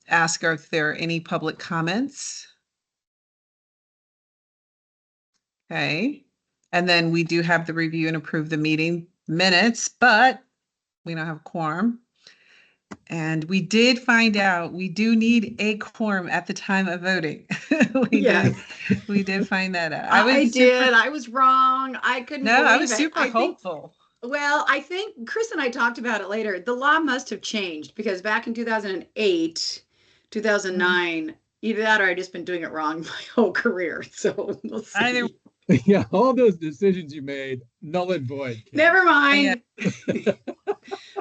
ask if there are any public comments. Okay. And then we do have the review and approve the meeting minutes, but we don't have a quorum. And we did find out we do need a quorum at the time of voting. we did find that out. I was wrong. I couldn't believe it. I was super hopeful. Well, I think Chris and I talked about it later. The law must have changed because back in 2008, 2009, either that or I've just been doing it wrong my whole career. So we'll see. Yeah, all those decisions you made, null and void. Never mind.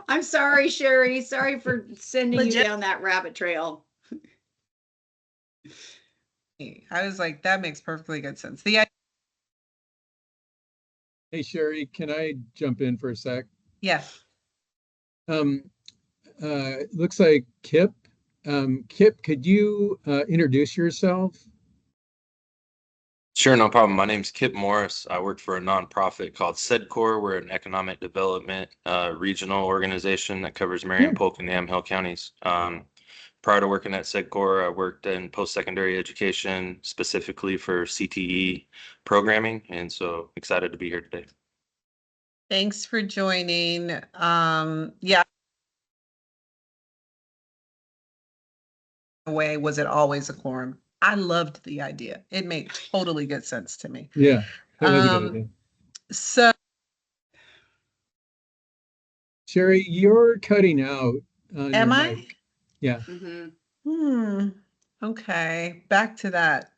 I'm sorry, Sherry. Sorry for sending you down that rabbit trail. I was like, that makes perfectly good sense. Hey, Sherry, can I jump in for a sec? Yeah. Looks like Kip. Kip, could you introduce yourself? Sure, no problem. My name's Kip Morris. I work for a nonprofit called SEDCOR. We're an economic development regional organization that covers Marion, Polk, and Yamhill counties. Prior to working at SEDCOR, I worked in post-secondary education, specifically for CTE programming, and so excited to be here today. Thanks for joining. Yeah. Way was it always a quorum? I loved the idea. It made totally good sense to me. Yeah, that was a good idea. So, Sherry, you're cutting out. Am I? Mic. Yeah. Okay, back to that.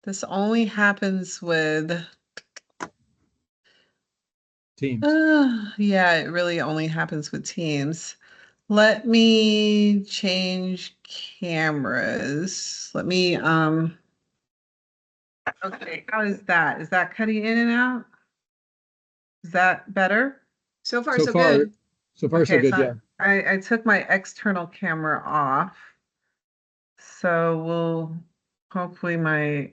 This only happens with Teams. Yeah, it really only happens with Teams. Let me change cameras. Let me, okay, how is that? Is that cutting in and out? Is that better? So far, so good. So far, so good, yeah. I took my external camera off. So we'll, hopefully my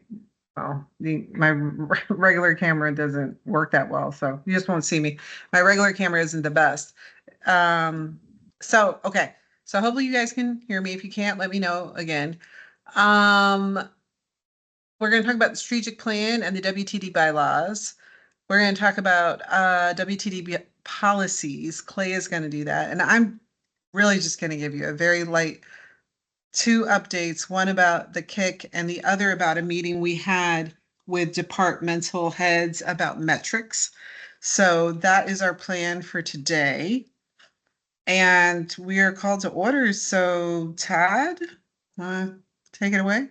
regular camera doesn't work that well. So you just won't see me. My regular camera isn't the best. Okay. So hopefully you guys can hear me. If you can't, let me know again. We're going to talk about the strategic plan and the WTD bylaws. We're going to talk about WTDB policies. Clay is going to do that. And I'm really just going to give you a very light 2 updates, one about the kick and the other about a meeting we had with departmental heads about metrics. So that is our plan for today. And we are called to order. So Todd, take it away.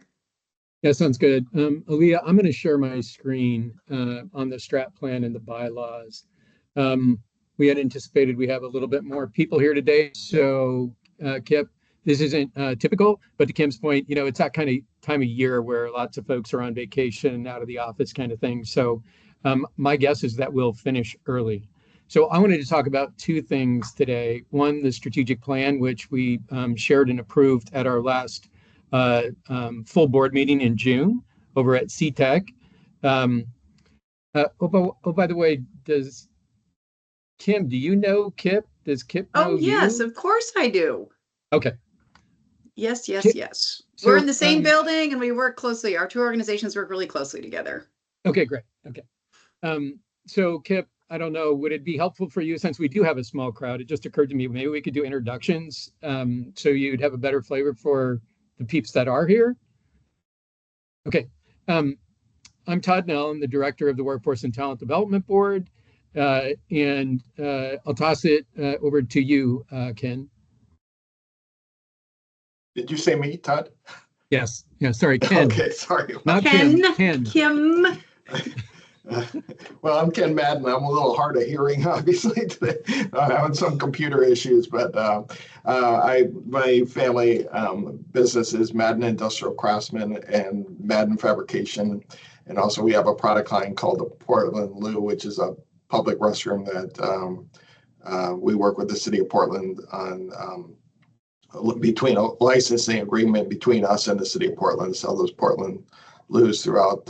Yeah, sounds good. Aaliyah, I'm going to share my screen on the strat plan and the bylaws. We had anticipated we have a little bit more people here today. So Kip, this isn't typical, but to Kim's point, you know, it's that kind of time of year where lots of folks are on vacation, out of the office kind of thing. So my guess is that we'll finish early. So I wanted to talk about 2 things today. One, the strategic plan, which we shared and approved at our last full board meeting in June over at CTEC. By the way, Kim, do you know Kip? Does Kip know Oh, yes, you? Of course I do. Okay. Yes. Kip, So, we're in the same building and we work closely. Our 2 organizations work really closely together. Okay, great. Okay. So Kip, I don't know, would it be helpful for you, since we do have a small crowd, it just occurred to me, maybe we could do introductions so you'd have a better flavor for the peeps that are here? Okay. I'm Todd Nell. I'm the director of the Workforce and Talent Development Board. And I'll toss it over to you, Ken. Did you say me, Todd? Yes. Yeah, sorry, Ken. Okay, sorry. Not Ken. Kim. Well, I'm Ken Madden. I'm a little hard of hearing, obviously, today. I'm having some computer issues, but my family business is Madden Industrial Craftsman and Madden Fabrication. And also we have a product line called the Portland Loo, which is a public restroom that we work with the city of Portland on between a licensing agreement between us and the city of Portland to sell those Portland Loos throughout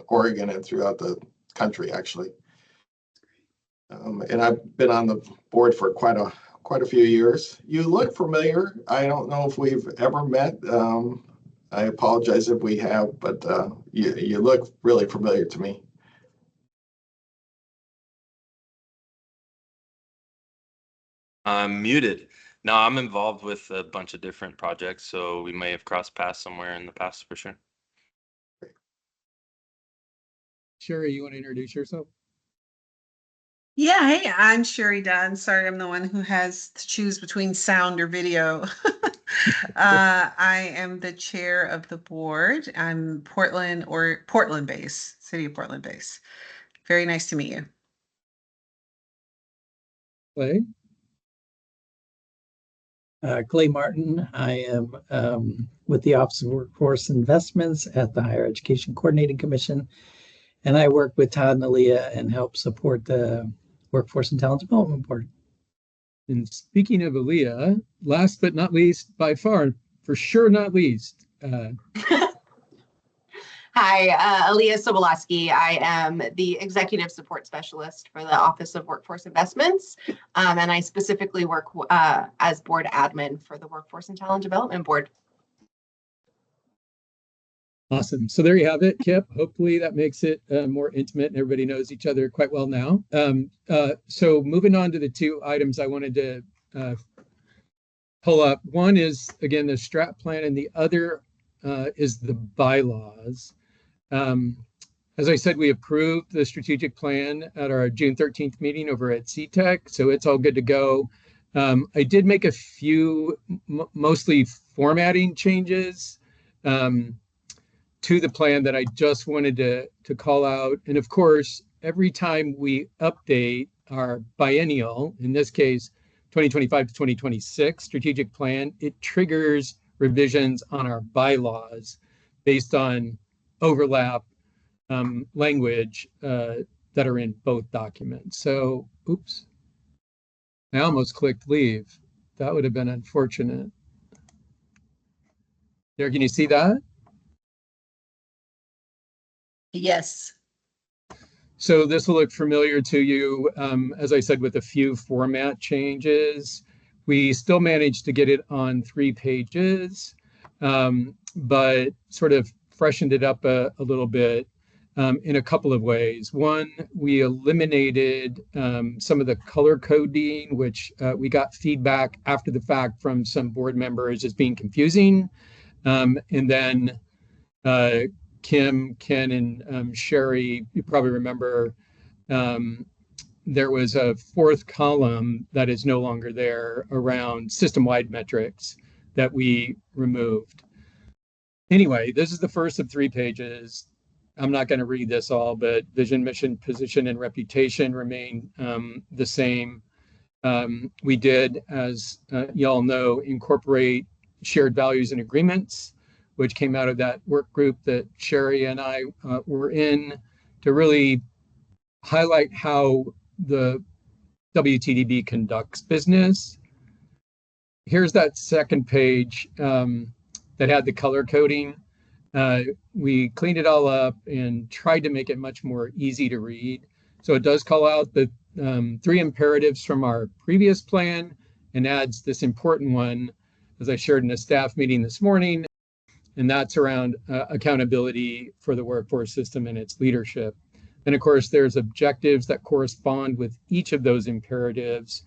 Oregon and throughout the country, actually. And I've been on the board for quite a quite a few years. You look familiar. I don't know if we've ever met. I apologize if we have, but you look really familiar to me. I'm muted. No, I'm involved with a bunch of different projects, so we may have crossed paths somewhere in the past for sure. Sherry, you want to introduce yourself? Yeah, hey, I'm Sherry Dunn. Sorry, I'm the one who has to choose between sound or video. I am the chair of the board. I'm Portland based, City of Portland based. Very nice to meet you. Clay? Clay Martin. I am with the Office of Workforce Investments at the Higher Education Coordinating Commission, and I work with Todd and Aaliyah and help support the Workforce and Talent Development Board. And speaking of Aaliyah, last but not least, by far, for sure not least, Hi, Aaliyah Sobolowski. I am the Executive Support Specialist for the Office of Workforce Investments, and I specifically work as board admin for the Workforce and Talent Development Board. awesome. So there you have it, Kip. Hopefully that makes it more intimate and everybody knows each other quite well now. So moving on to the two items I wanted to pull up. One is, again, the strat plan, and the other is the bylaws. As I said, we approved the strategic plan at our June 13th meeting over at CTEC, so it's all good to go. I did make a few, mostly formatting changes to the plan that I just wanted to call out. And of course, every time we update our biennial, in this case, 2025 to 2026 strategic plan, it triggers revisions on our bylaws based on overlap language that are in both documents. So, oops, I almost clicked leave. That would have been unfortunate. There, can you see that? Yes. So this will look familiar to you, as I said, with a few format changes. We still managed to get it on 3 pages, but sort of freshened it up a little bit in a couple of ways. One, we eliminated some of the color coding, which we got feedback after the fact from some board members as being confusing. And then Kim, Ken, and Sherry, you probably remember there was a 4th column that is no longer there around system-wide metrics that we removed. Anyway, this is the first of 3 pages. I'm not going to read this all, but vision, mission, position, and reputation remain the same. We did, as y'all know, incorporate shared values and agreements, which came out of that work group that Sherry and I were in, to really highlight how the WTDB conducts business. Here's that second page that had the color coding. We cleaned it all up and tried to make it much more easy to read. So it does call out the 3 imperatives from our previous plan and adds this important one, as I shared in a staff meeting this morning, and that's around accountability for the workforce system and its leadership. And of course, there's objectives that correspond with each of those imperatives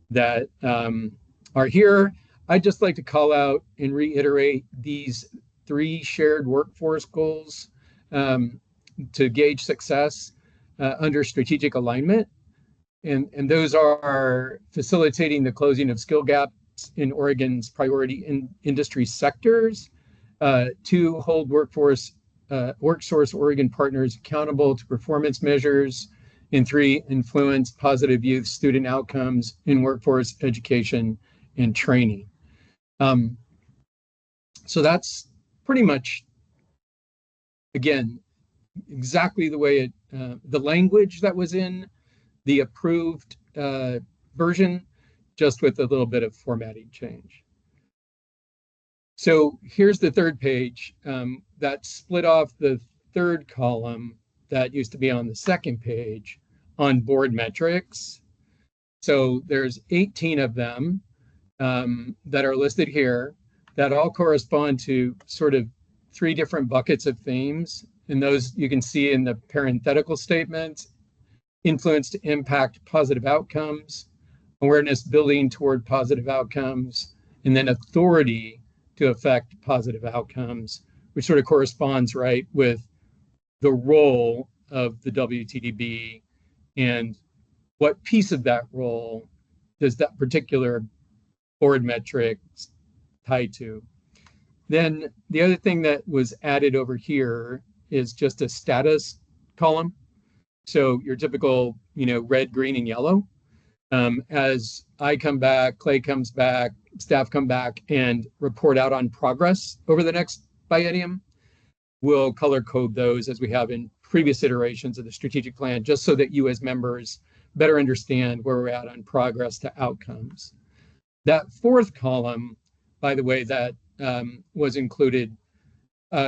that are here. I'd just like to call out and reiterate these 3 shared workforce goals to gauge success under strategic alignment. And those are facilitating the closing of skill gaps in Oregon's priority industry sectors, 2, hold WorkSource Oregon partners accountable to performance measures, and 3, influence positive youth student outcomes in workforce education and training. So that's pretty much, again, exactly the way it, the language that was in the approved version, just with a little bit of formatting change. So here's the 3rd page that split off the 3rd column that used to be on the 2nd page on board metrics. So there's 18 of them that are listed here that all correspond to sort of 3 different buckets of themes. And those you can see in the parenthetical statements: influence to impact positive outcomes, awareness building toward positive outcomes, and then authority to affect positive outcomes, which sort of corresponds, right, with the role of the WTDB and what piece of that role does that particular board metric tie to. Then the other thing that was added over here is just a status column. So your typical, red, green, and yellow. As I come back, Clay comes back, staff come back and report out on progress over the next biennium, we'll color code those as we have in previous iterations of the strategic plan, just so that you as members better understand where we're at on progress to outcomes. That 4th column, by the way, that was included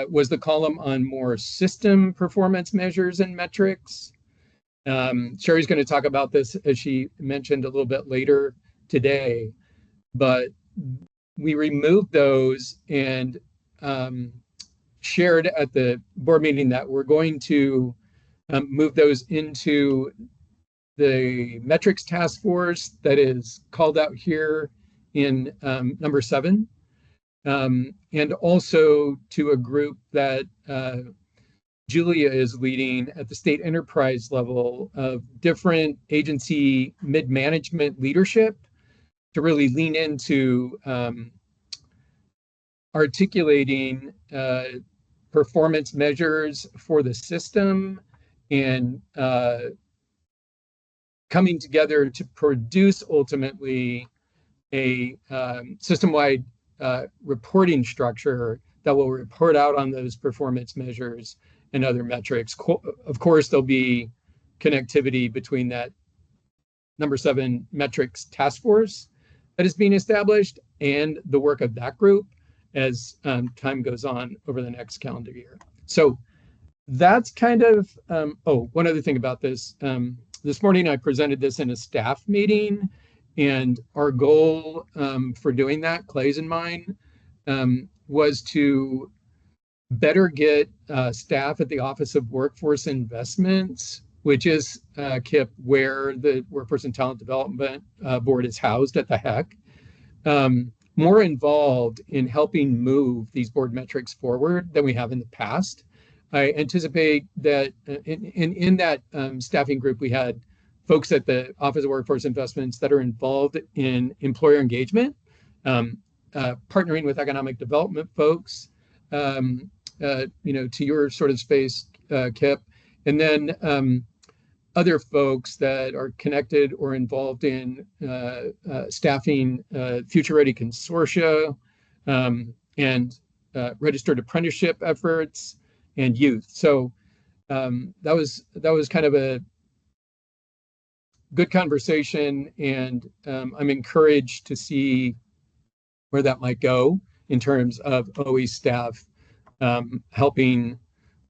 was the column on more system performance measures and metrics. Sherry's going to talk about this, as she mentioned, a little bit later today, but we removed those and shared at the board meeting that we're going to move those into the metrics task force that is called out here in number 7, and also to a group that Julia is leading at the state enterprise level of different agency mid-management leadership to really lean into articulating performance measures for the system and coming together to produce ultimately a system-wide reporting structure that will report out on those performance measures and other metrics. Of course, there'll be connectivity between that number 7 metrics task force that is being established and the work of that group as time goes on over the next calendar year. So that's kind of, one other thing about this. This morning I presented this in a staff meeting, and our goal for doing that, Clay's and mine, was to better get staff at the Office of Workforce Investments, which is, Kip, where the Workforce and Talent Development Board is housed at the HEC, more involved in helping move these board metrics forward than we have in the past. I anticipate that in that staffing group, we had folks at the Office of Workforce Investments that are involved in employer engagement, partnering with economic development folks, to your sort of space, Kip, and then other folks that are connected or involved in staffing Future Ready Consortia and registered apprenticeship efforts and youth. So that was kind of a good conversation, and I'm encouraged to see where that might go in terms of OE staff helping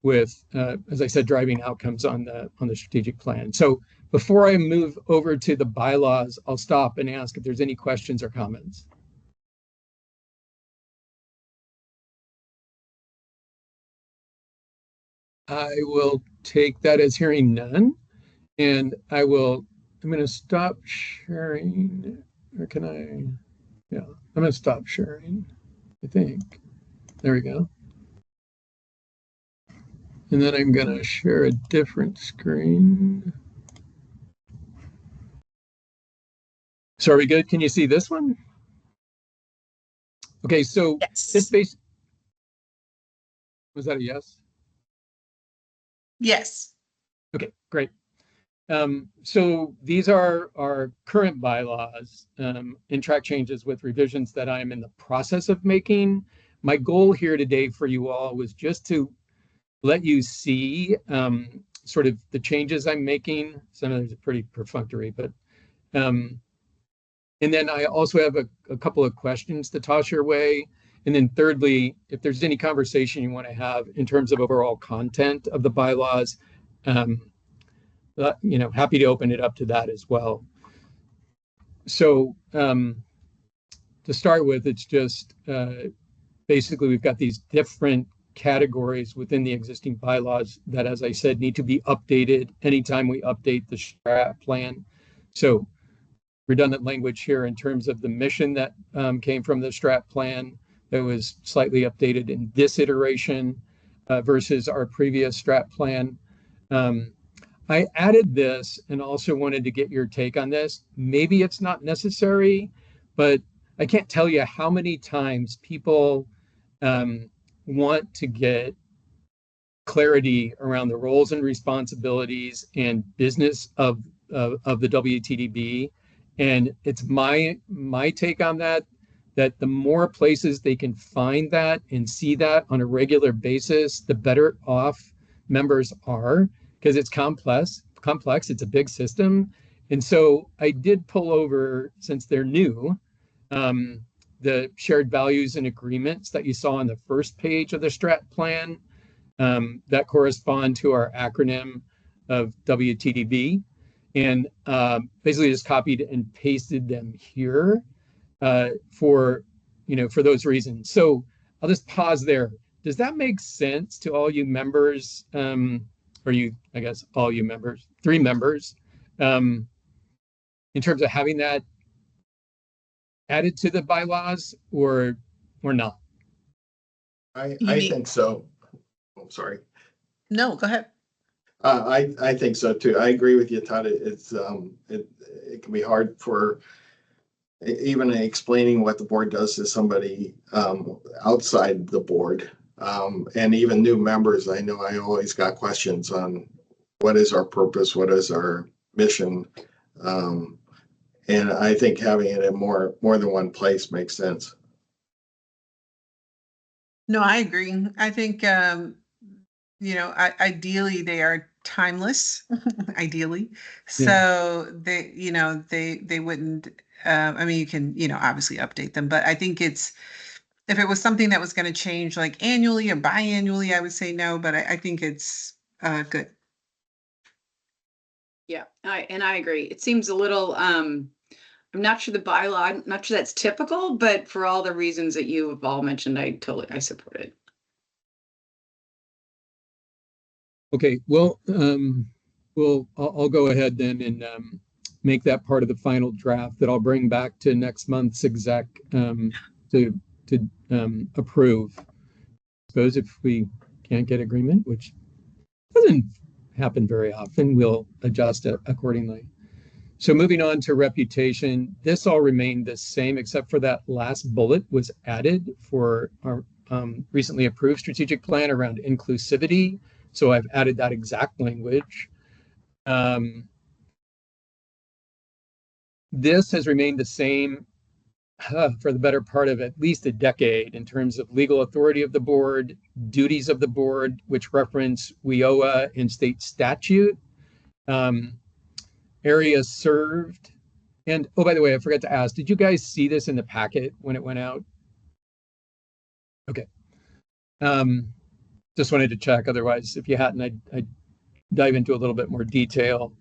with, as I said, driving outcomes on the strategic plan. So before I move over to the bylaws, I'll stop and ask if there's any questions or comments. I will take that as hearing none, and I'm going to stop sharing, or can I? Yeah, I'm going to stop sharing, I think. There we go. And then I'm going to share a different screen. So are we good? Can you see this one? Okay, so Yes. this base, was that a yes? Yes. Okay, great. So these are our current bylaws and track changes with revisions that I'm in the process of making. My goal here today for you all was just to let you see sort of the changes I'm making. Some of them are pretty perfunctory, but and then I also have a couple of questions to toss your way. And then thirdly, if there's any conversation you want to have in terms of overall content of the bylaws, happy to open it up to that as well. So to start with, it's just basically we've got these different categories within the existing bylaws that, as I said, need to be updated anytime we update the strat plan. So redundant language here in terms of the mission that came from the strat plan that was slightly updated in this iteration versus our previous strat plan. I added this and also wanted to get your take on this. Maybe it's not necessary, but I can't tell you how many times people want to get clarity around the roles and responsibilities and business of the WTDB. And it's my take on that, that the more places they can find that and see that on a regular basis, the better off members are, because it's complex, it's a big system. And so I did pull over, since they're new, the shared values and agreements that you saw on the first page of the strat plan that correspond to our acronym of WTDB, and basically just copied and pasted them here for those reasons. So I'll just pause there. Does that make sense to all you members, or you, I guess, all you members, 3 members, in terms of having that added to the bylaws or not? I mean- think so. I'm sorry. No, go ahead. I think so too. I agree with you, Todd. It can be hard for even explaining what the board does to somebody outside the board. And even new members, I know I always got questions on what is our purpose, what is our mission. And I think having it in more than one place makes sense. No, I agree. I think, ideally they are timeless, ideally. So they wouldn't, I mean, you can, obviously update them, but I think if it was something that was going to change like annually or biannually, I would say no, but I think it's good. Yeah, I agree. It seems a little, I'm not sure the bylaw, I'm not sure that's typical, but for all the reasons that you have all mentioned, I support it. Okay, well, I'll go ahead then and make that part of the final draft that I'll bring back to next month's exec to approve. I suppose if we can't get agreement, which doesn't happen very often, we'll adjust it accordingly. So moving on to reputation, this all remained the same except for that last bullet was added for our recently approved strategic plan around inclusivity. So I've added that exact language. This has remained the same for the better part of at least a decade in terms of legal authority of the board, duties of the board, which reference WIOA and state statute, areas served. And oh, by the way, I forgot to ask, did you guys see this in the packet when it went out? Okay. Just wanted to check. Otherwise, if you hadn't, I'd dive into a little bit more detail.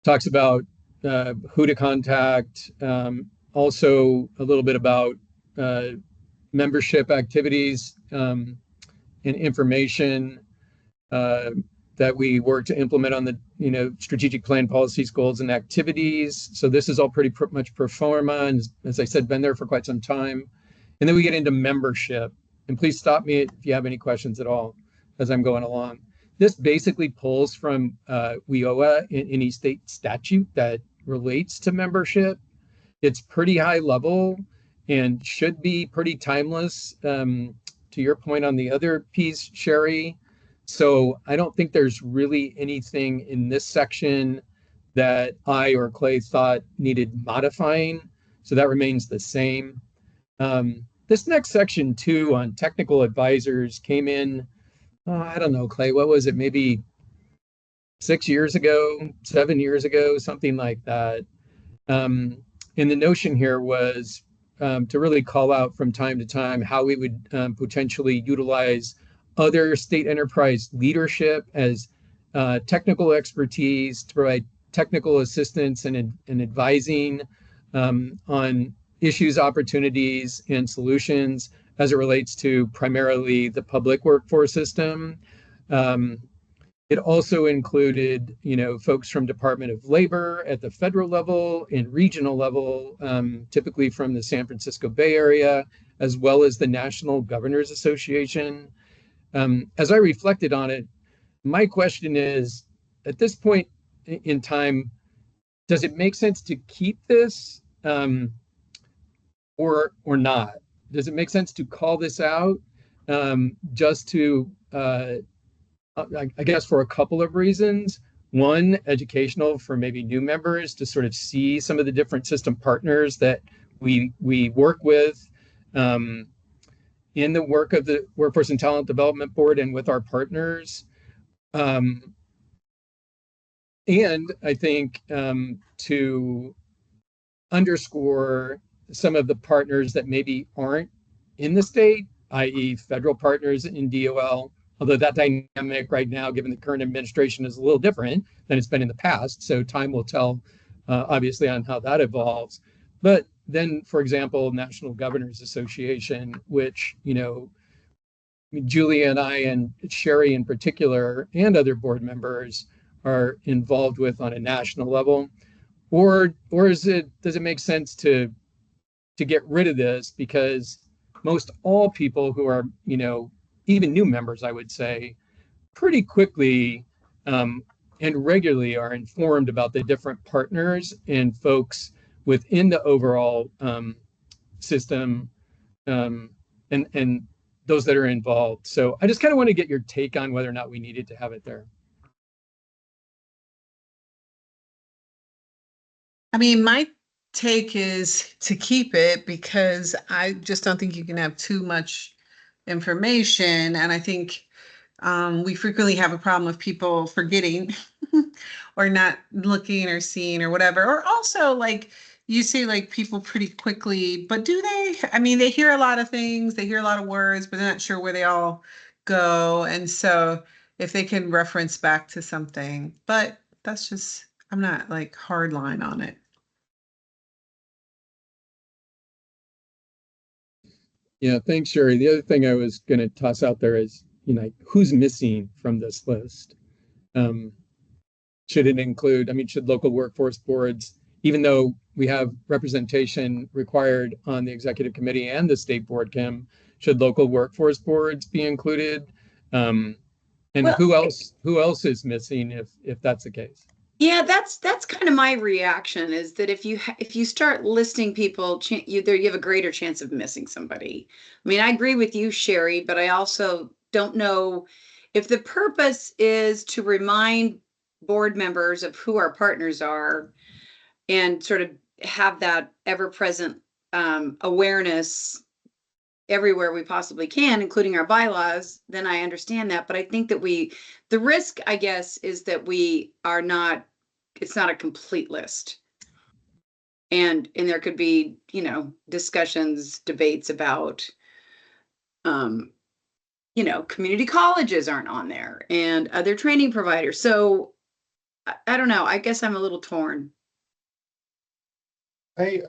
Talks about who to contact. Also, a little bit about membership activities and information that we work to implement on the strategic plan, policies, goals, and activities. So this is all pretty much pro forma, and as I said, been there for quite some time. And then we get into membership. And please stop me if you have any questions at all as I'm going along. This basically pulls from WIOA in any state statute that relates to membership. It's pretty high level and should be pretty timeless, to your point on the other piece, Sherry. So I don't think there's really anything in this section that I or Clay thought needed modifying. So that remains the same. This next section too on technical advisors came in, I don't know, Clay, what was it? Maybe 6 years ago, 7 years ago, something like that. And the notion here was to really call out from time to time how we would potentially utilize other state enterprise leadership as technical expertise to provide technical assistance and advising on issues, opportunities, and solutions as it relates to primarily the public workforce system. It also included, folks from Department of Labor at the federal level and regional level, typically from the San Francisco Bay Area, as well as the National Governors Association. As I reflected on it, my question is, at this point in time, does it make sense to keep this or not? Does it make sense to call this out just to I guess for a couple of reasons. One, educational for maybe new members to sort of see some of the different system partners that we work with in the work of the Workforce and Talent Development Board and with our partners. And I think to underscore some of the partners that maybe aren't in the state, i.e. federal partners in DOL, although that dynamic right now, given the current administration, is a little different than it's been in the past. So time will tell, obviously, on how that evolves. But then, for example, National Governors Association, which, Julia and I and Sherry in particular, and other board members are involved with on a national level. Or does it make sense to get rid of this, because most all people who are, even new members, I would say, pretty quickly and regularly are informed about the different partners and folks within the overall system and those that are involved. So I just kind of want to get your take on whether or not we needed to have it there. I mean, my take is to keep it because I just don't think you can have too much information. And I think we frequently have a problem of people forgetting or not looking or seeing or whatever. Or also, like you say, like people pretty quickly, but do they? I mean, they hear a lot of things, they hear a lot of words, but they're not sure where they all go. And so if they can reference back to something, but that's just, I'm not like hard line on it. Yeah, thanks, Sherry. The other thing I was going to toss out there is, who's missing from this list? Should it include, should local workforce boards, even though we have representation required on the executive committee and the state board, Kim, should local workforce boards be included? And well, who else is missing if that's the case? Yeah, that's kind of my reaction, is that if you start listing people, you have a greater chance of missing somebody. I mean, I agree with you, Sherry, but I also don't know if the purpose is to remind board members of who our partners are and sort of have that ever-present awareness everywhere we possibly can, including our bylaws, then I understand that. But I think that the risk, I guess, is that it's not a complete list. And there could be, discussions, debates about, community colleges aren't on there and other training providers. So I don't know. I guess I'm a little torn. I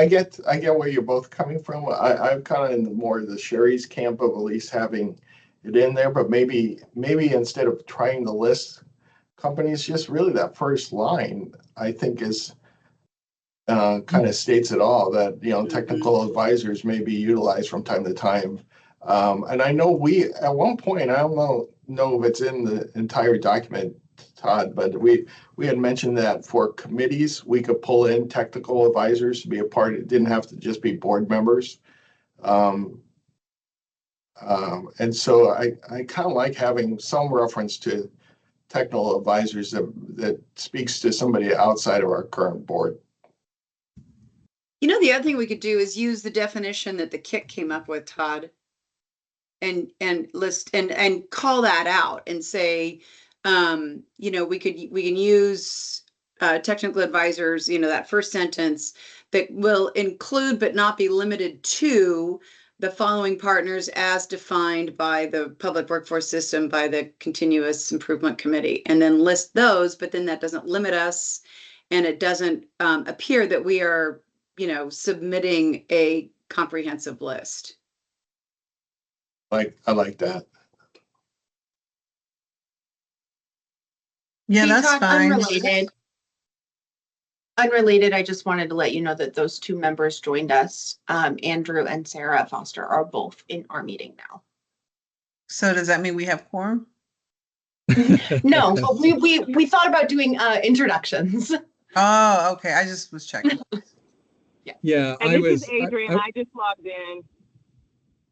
get where you're both coming from. I'm kind of in more the Sherry's camp of at least having it in there, but maybe instead of trying to list companies, just really that first line, I think is kind of states it all, that, technical advisors may be utilized from time to time. And I know we, at one point, I don't know if it's in the entire document, Todd, but we had mentioned that for committees, we could pull in technical advisors to be a part. It didn't have to just be board members. And so I kind of like having some reference to technical advisors that speaks to somebody outside of our current board. The other thing we could do is use the definition that the KIC came up with, Todd, and list and call that out and say, we can use technical advisors, that first sentence, that will include but not be limited to the following partners as defined by the public workforce system by the continuous improvement committee, and then list those, but then that doesn't limit us. And it doesn't appear that we are, submitting a comprehensive list. I like that. Yeah, Hey, that's Todd, fine. Unrelated, I just wanted to let you know that those two members joined us. Andrew and Sarah Foster are both in our meeting now. So does that mean we have quorum? No, but we thought about doing introductions. Oh, okay. I just was checking. Yeah, And this is Adrian. I just logged in.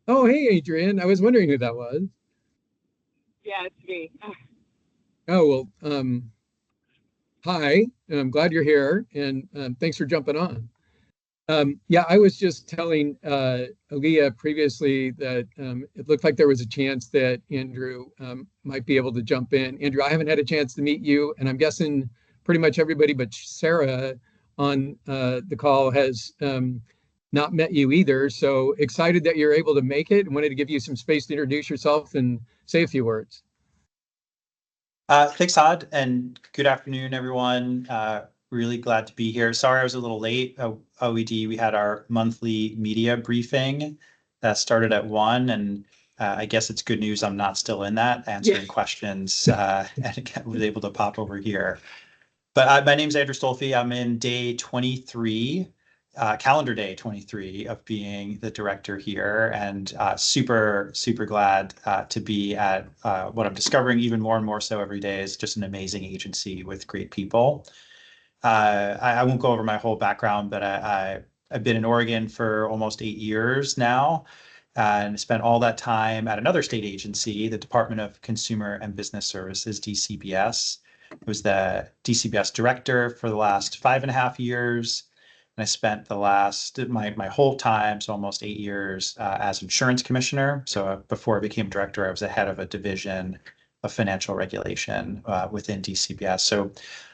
Oh, hey, Adrian. I was wondering who that was. Yeah, it's me. Oh, well, hi. I'm glad you're here, and thanks for jumping on. Yeah, I was just telling Aaliyah previously that it looked like there was a chance that Andrew might be able to jump in. Andrew, I haven't had a chance to meet you, and I'm guessing pretty much everybody but Sarah on the call has not met you either. So excited that you're able to make it, and wanted to give you some space to introduce yourself and say a few words. Thanks, Todd, and good afternoon, everyone. Really glad to be here. Sorry I was a little late. OED, we had our monthly media briefing that started at 1, and I guess it's good news I'm not still in that, answering questions, and was able to pop over here. But my name's Andrew Stolfi. I'm in day 23, calendar day 23 of being the director here, and super glad to be at what I'm discovering even more and more so every day is just an amazing agency with great people. I won't go over my whole background, but I've been in Oregon for almost 8 years now, and spent all that time at another state agency, the Department of Consumer and Business Services, DCBS. I was the DCBS director for the last 5.5 years. And I spent the last, my whole time, so almost 8 years, as insurance commissioner. So before I became director, I was the head of a division of financial regulation within DCBS. So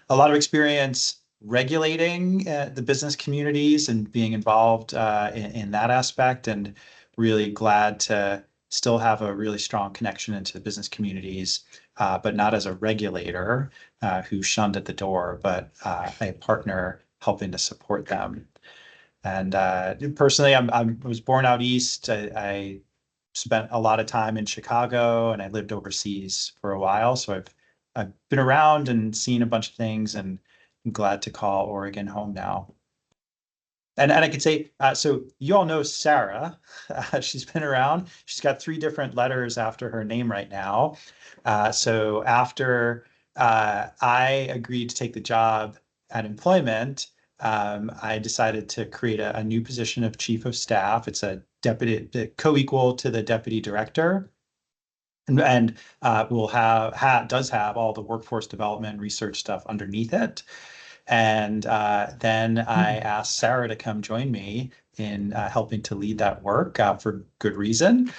a lot of experience regulating the business communities and being involved in that aspect, and really glad to still have a really strong connection into the business communities, but not as a regulator who shunned at the door, but a partner helping to support them. And personally, I was born out east. I spent a lot of time in Chicago, and I lived overseas for a while. So I've been around and seen a bunch of things, and I'm glad to call Oregon home now. And I can say, so you all know Sarah. She's been around. She's got 3 different letters after her name right now. So after I agreed to take the job at Employment, I decided to create a new position of chief of staff. It's a deputy, co-equal to the deputy director. And will does have all the workforce development research stuff underneath it. And then I asked Sarah to come join me in helping to lead that work for good reason.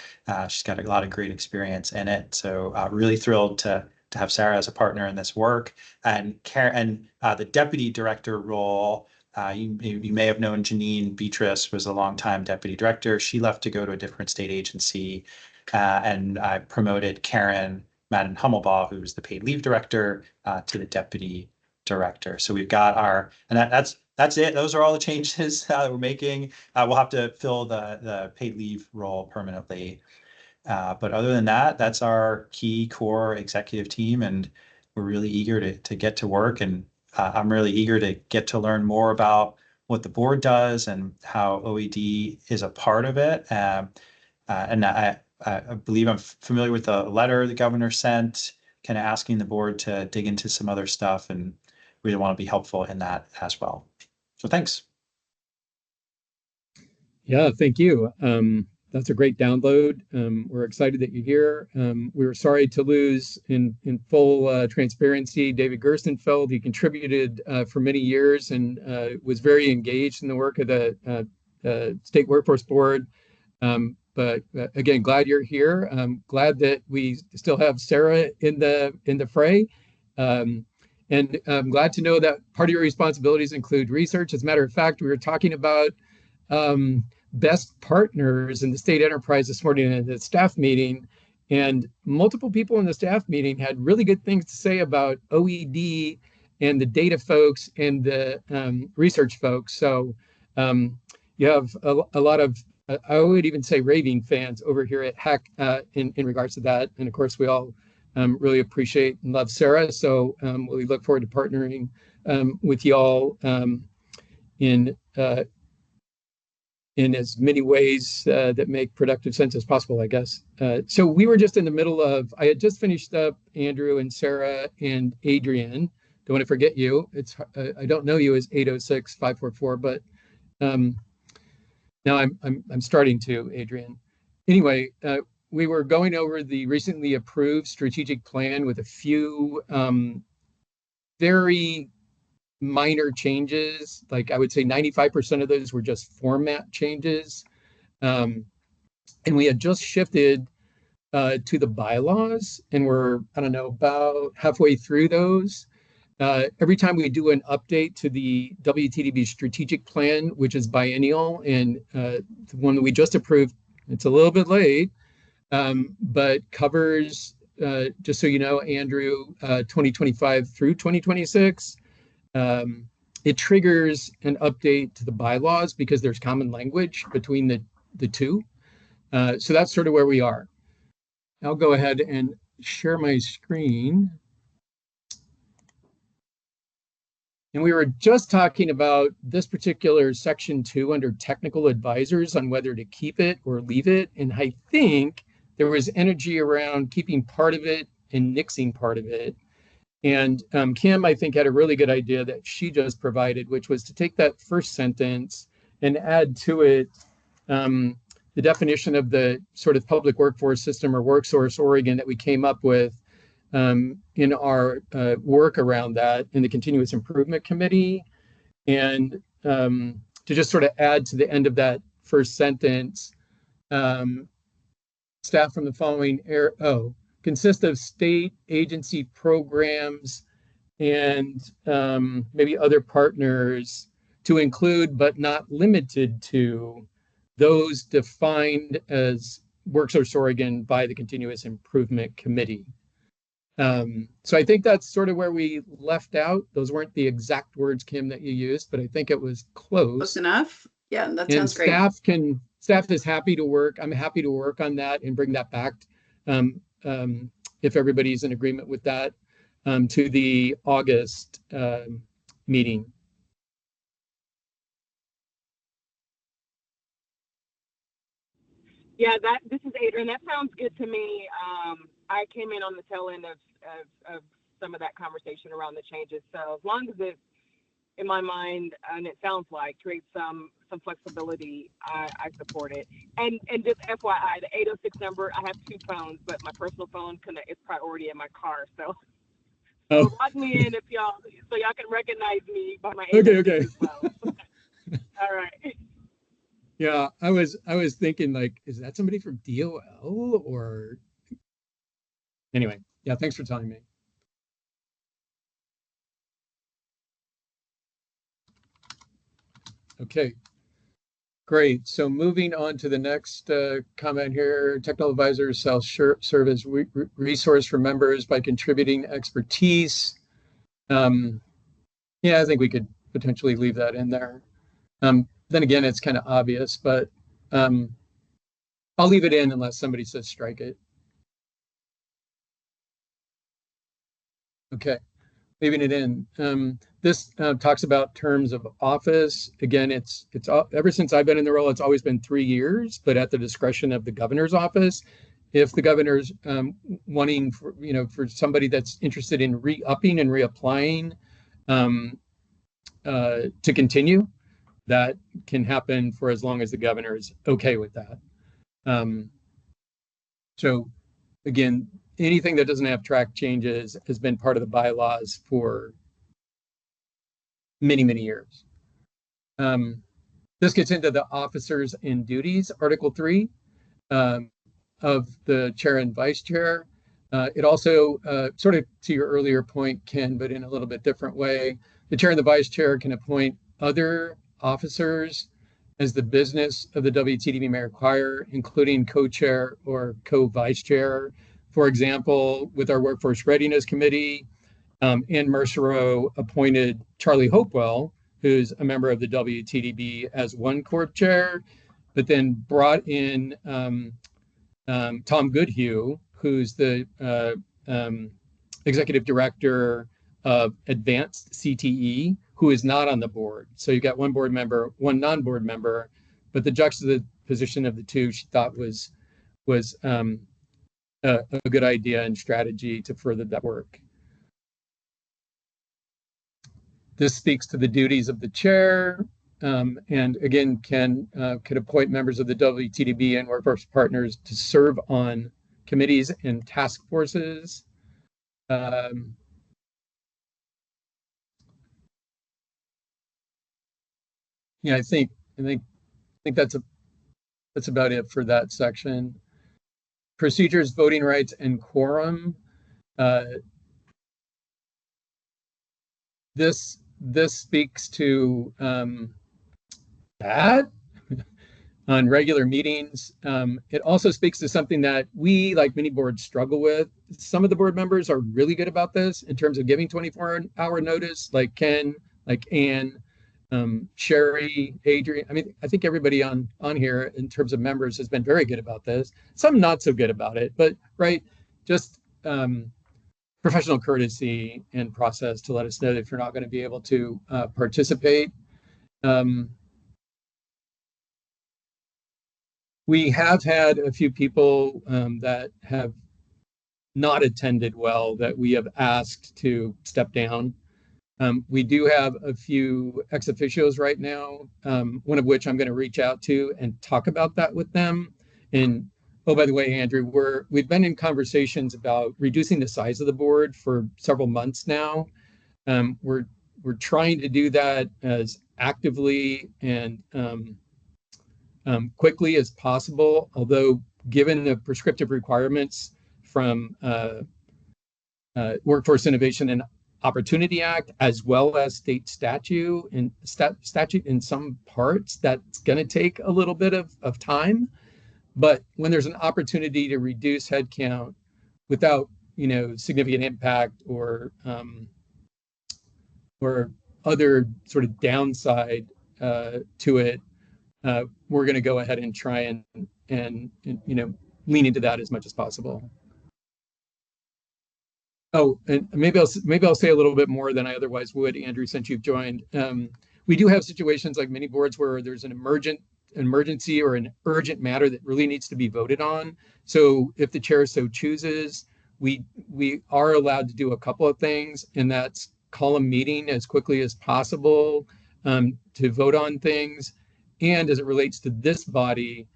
She's got a lot of great experience in it. So really thrilled to have Sarah as a partner in this work. And the deputy director role, you may have known Janine Beatrice was a longtime deputy director. She left to go to a different state agency. And I promoted Karen Madden Hummelbaugh, who was the paid leave director, to the deputy director. So we've got that's it. Those are all the changes that we're making. We'll have to fill the paid leave role permanently. But other than that, that's our key core executive team, and we're really eager to get to work. And I'm really eager to get to learn more about what the board does and how OED is a part of it. And I believe I'm familiar with the letter the governor sent, kind of asking the board to dig into some other stuff, and really want to be helpful in that as well. So thanks. Yeah, thank you. That's a great download. We're excited that you're here. We were sorry to lose, in full transparency, David Gerstenfeld. He contributed for many years and was very engaged in the work of the State Workforce Board. But again, glad you're here. Glad that we still have Sarah in the fray. And I'm glad to know that part of your responsibilities include research. As a matter of fact, we were talking about best partners in the state enterprise this morning at the staff meeting, and multiple people in the staff meeting had really good things to say about OED and the data folks and the research folks. So you have a lot of, I would even say, raving fans over here at HEC in regards to that. And of course, we all really appreciate and love Sarah. So we look forward to partnering with y'all in as many ways that make productive sense as possible, I guess. So we were just in the middle of, I had just finished up Andrew and Sarah and Adrian. Don't want to forget you. It's I don't know you as 806-544, but now I'm starting to, Adrian. Anyway, we were going over the recently approved strategic plan with a few very minor changes. Like I would say 95% of those were just format changes. And we had just shifted to the bylaws, and we're, I don't know, about halfway through those. Every time we do an update to the WTDB strategic plan, which is biennial, and the one that we just approved, it's a little bit late, but covers, just so you know, Andrew, 2025 through 2026. It triggers an update to the bylaws because there's common language between the two. So that's sort of where we are. I'll go ahead and share my screen. And we were just talking about this particular section 2 under technical advisors on whether to keep it or leave it. And I think there was energy around keeping part of it and nixing part of it. And Kim, I think, had a really good idea that she just provided, which was to take that first sentence and add to it the definition of the sort of public workforce system or WorkSource Oregon that we came up with in our work around that in the Continuous Improvement Committee, and to just sort of add to the end of that first sentence, staff from the following consist of state agency programs and maybe other partners to include but not limited to those defined as WorkSource Oregon by the Continuous Improvement Committee. So I think that's sort of where we left out. Those weren't the exact words, Kim, that you used, but I think it was close. Close enough. Yeah, that And sounds great. Staff is happy to work. I'm happy to work on that and bring that back, if everybody's in agreement with that, to the August meeting. Yeah, this is Adrian. That sounds good to me. I came in on the tail end of some of that conversation around the changes. So as long as it, in my mind, and it sounds like, creates some flexibility, I support it. And just FYI, the 806 number, I have 2 phones, but my personal phone is priority in my car. So log me in so y'all can recognize me by my 806 as well. All right. Yeah, I was thinking, like, is that somebody from DOL or anyway? Yeah, thanks for telling me. Okay, great. So moving on to the next comment here, technical advisors shall serve as resource for members by contributing expertise. Yeah, I think we could potentially leave that in there. Then again, it's kind of obvious, but I'll leave it in unless somebody says strike it. Okay, leaving it in. This talks about terms of office. Again, it's ever since I've been in the role, it's always been 3 years, but at the discretion of the governor's office. If the governor's wanting for somebody that's interested in re-upping and reapplying to continue, that can happen for as long as the governor is okay with that. So again, anything that doesn't have track changes has been part of the bylaws for many, many years. This gets into the officers and duties, Article 3 of the chair and vice chair. It also, sort of to your earlier point, Ken, but in a little bit different way, the chair and the vice chair can appoint other officers as the business of the WTDB may require, including co-chair or co-vice chair. For example, with our Workforce Readiness Committee, Ann Mercereau appointed Charlie Hopewell, who's a member of the WTDB, as one corp chair, but then brought in Tom Goodhue, who's the executive director of Advanced CTE, who is not on the board. So you've got one board member, one non-board member, but the juxtaposition of the two she thought was a good idea and strategy to further that work. This speaks to the duties of the chair, and again, can appoint members of the WTDB and workforce partners to serve on committees and task forces. Yeah, I think that's about it for that section. Procedures, voting rights, and quorum. This speaks to that on regular meetings. It also speaks to something that we, like many boards, struggle with. Some of the board members are really good about this in terms of giving 24-hour notice, like Ken, like Ann, Sherry, Adrian. I mean, I think everybody on here in terms of members has been very good about this. Some not so good about it, but right, just professional courtesy and process to let us know that if you're not going to be able to participate. We have had a few people that have not attended well that we have asked to step down. We do have a few ex officios right now, one of which I'm going to reach out to and talk about that with them. And oh, by the way, Andrew, we've been in conversations about reducing the size of the board for several months now. We're trying to do that as actively and quickly as possible, although given the prescriptive requirements from Workforce Innovation and Opportunity Act, as well as state statute and statute in some parts, that's going to take a little bit of time. But when there's an opportunity to reduce headcount without, significant impact or other sort of downside to it, we're going to go ahead and try and lean into that as much as possible. Oh, and maybe I'll say a little bit more than I otherwise would, Andrew, since you've joined. We do have situations like many boards where there's an emergency or an urgent matter that really needs to be voted on. So if the chair so chooses, we are allowed to do a couple of things, and that's call a meeting as quickly as possible to vote on things. And as it relates to this body,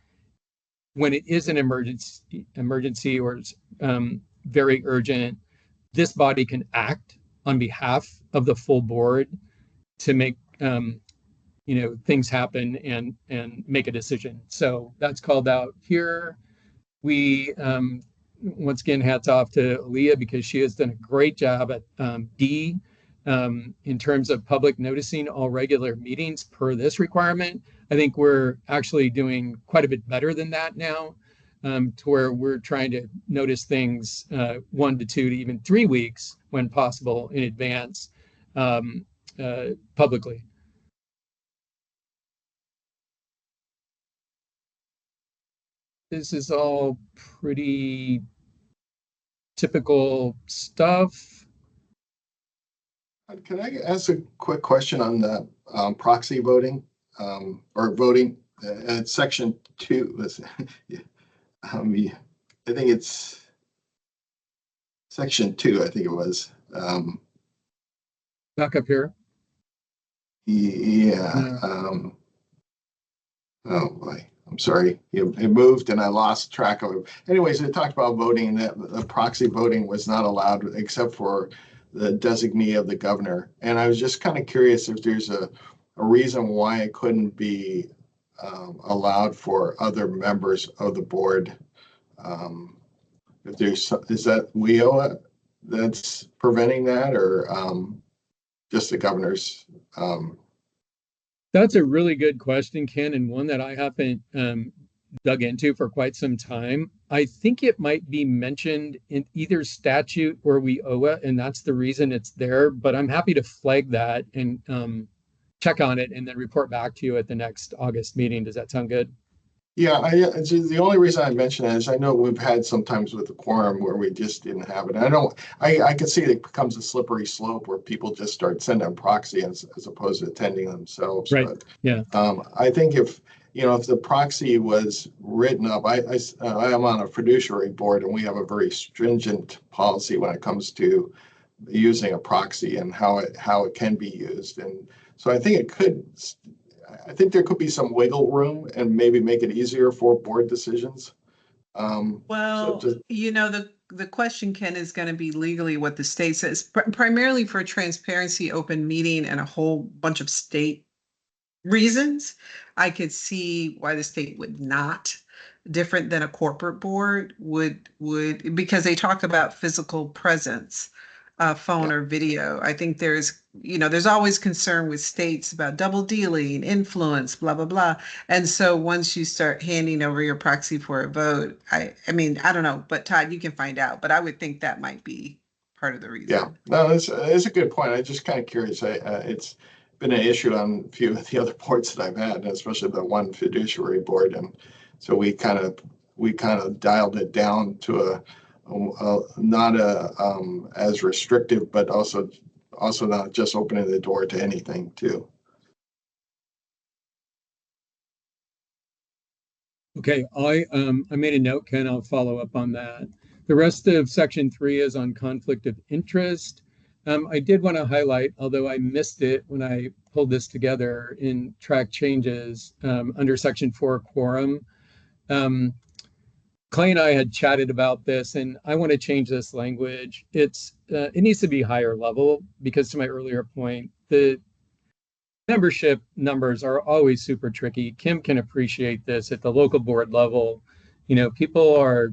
when it is an emergency or very urgent, this body can act on behalf of the full board to make things happen and make a decision. So that's called out here. We once again, hats off to Aaliyah because she has done a great job at D in terms of public noticing all regular meetings per this requirement. I think we're actually doing quite a bit better than that now, to where we're trying to notice things 1 to 2 to even 3 weeks when possible in advance publicly. This is all pretty typical stuff. Can I ask a quick question on the proxy voting or voting at section 2? I think it's section 2. I think it was. Back up here. Yeah. Oh boy. I'm sorry. It moved and I lost track of it. Anyways, it talked about voting, and that the proxy voting was not allowed except for the designee of the governor. And I was just kind of curious if there's a reason why it couldn't be allowed for other members of the board. If there's, is that WIO that's preventing that, or just the governor's That's a really good question, Ken, and one that I haven't dug into for quite some time. I think it might be mentioned in either statute or WIOA, and that's the reason it's there. But I'm happy to flag that and check on it and then report back to you at the next August meeting. Does that sound good? Yeah, the only reason I mention it is I know we've had sometimes with the quorum where we just didn't have it. I can see it becomes a slippery slope where people just start sending proxy as opposed to attending themselves. Right. But Yeah. I think if the proxy was written up, I am on a fiduciary board and we have a very stringent policy when it comes to using a proxy and how it can be used. And so I think there could be some wiggle room and maybe make it easier for board decisions. Well, the question, Ken, is going to be legally what the state says, primarily for transparency, open meeting, and a whole bunch of state reasons. I could see why the state would not, different than a corporate board would, because they talk about physical presence, phone or video. I think there's always concern with states about double dealing, influence, blah, blah, blah. And so once you start handing over your proxy for a vote, I mean, I don't know, but Todd, you can find out, but I would think that might be part of the reason. Yeah, no, it's a good point. I'm just kind of curious. It's been an issue on a few of the other boards that I've had, especially the one fiduciary board. And so we kind of dialed it down to not as restrictive, but also not just opening the door to anything too. Okay, I made a note, Ken. I'll follow up on that. The rest of section 3 is on conflict of interest. I did want to highlight, although I missed it when I pulled this together in track changes under section 4 quorum. Clay and I had chatted about this, and I want to change this language. It needs to be higher level because, to my earlier point, the membership numbers are always super tricky. Kim can appreciate this at the local board level. People are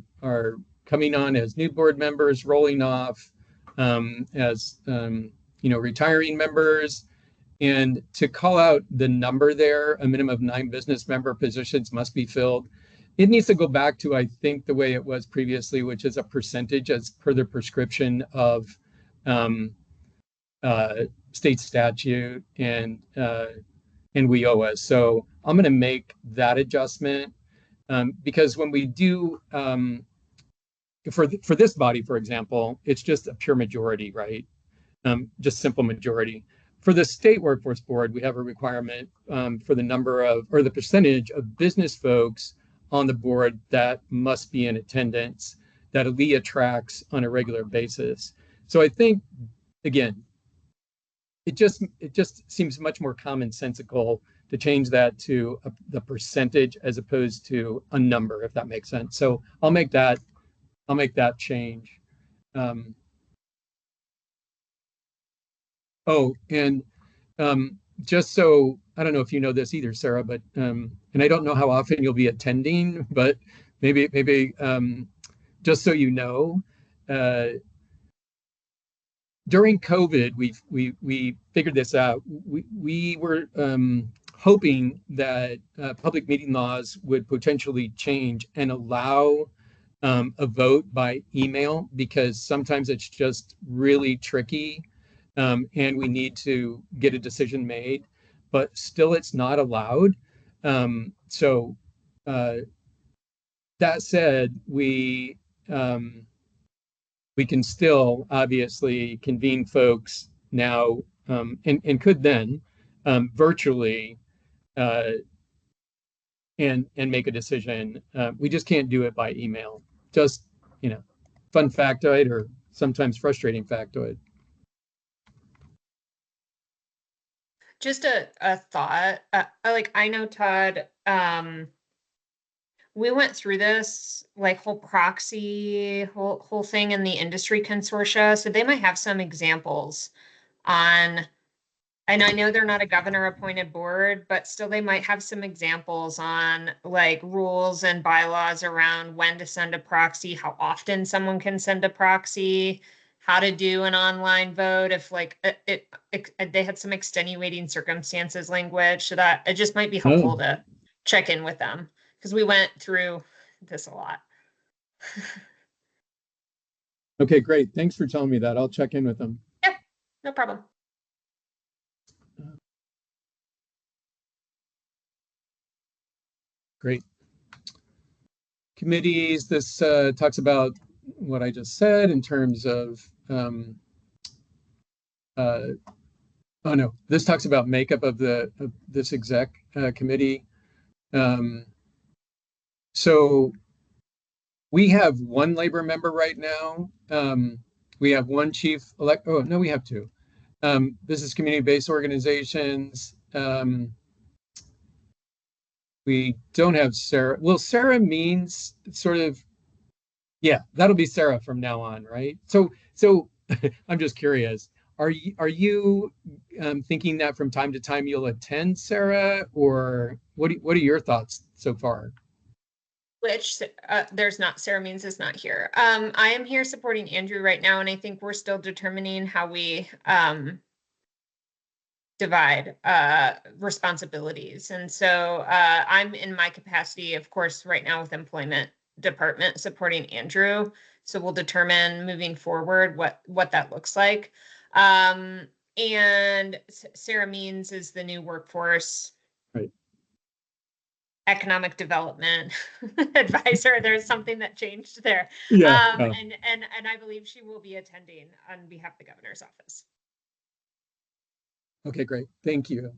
coming on as new board members, rolling off as retiring members. And to call out the number there, a minimum of 9 business member positions must be filled. It needs to go back to, I think, the way it was previously, which is a percentage as per the prescription of state statute and WIOA. So I'm going to make that adjustment because when we do for this body, for example, it's just a pure majority, right? Just simple majority. For the state workforce board, we have a requirement for the number of, or the percentage of business folks on the board that must be in attendance that ALEA tracks on a regular basis. So I think, again, it just seems much more commonsensical to change that to the percentage as opposed to a number, if that makes sense. So I'll make that change. Just so, I don't know if you know this either, Sarah, but and I don't know how often you'll be attending, but maybe just so you know, during COVID, we figured this out. We were hoping that public meeting laws would potentially change and allow a vote by email, because sometimes it's just really tricky and we need to get a decision made, but still it's not allowed. So that said, we can still obviously convene folks now and could then virtually and make a decision. We just can't do it by email. Just, fun factoid or sometimes frustrating factoid. Just a thought. I know, Todd, we went through this whole proxy, whole thing in the industry consortia. So they might have some examples on, and I know they're not a governor appointed board, but still they might have some examples on rules and bylaws around when to send a proxy, how often someone can send a proxy how to do an online vote if like they had some extenuating circumstances language, so that it just might be helpful Oh. to check in with them because we went through this a lot. Okay, great. Thanks for telling me that. I'll check in with them. Yeah, no problem. Great. Committees, this talks about what I just said in terms of, oh no, this talks about makeup of this exec committee. So we have one labor member right now. We have one chief elect, oh no, we have two. This is community-based organizations. We don't have Sarah. Well, Sarah means sort of, yeah, that'll be Sarah from now on, right? So I'm just curious. Are you thinking that from time to time you'll attend, Sarah, or what are your thoughts so far? Which there's not, Sarah Means is not here. I am here supporting Andrew right now, and I think we're still determining how we divide responsibilities. And so I'm in my capacity, of course, right now with employment department supporting Andrew. So we'll determine moving forward what that looks like. And Sarah Means is the new workforce Right. economic development advisor. There's something that changed there. Yeah. And I believe she will be attending on behalf of the governor's office. Okay, great. Thank you.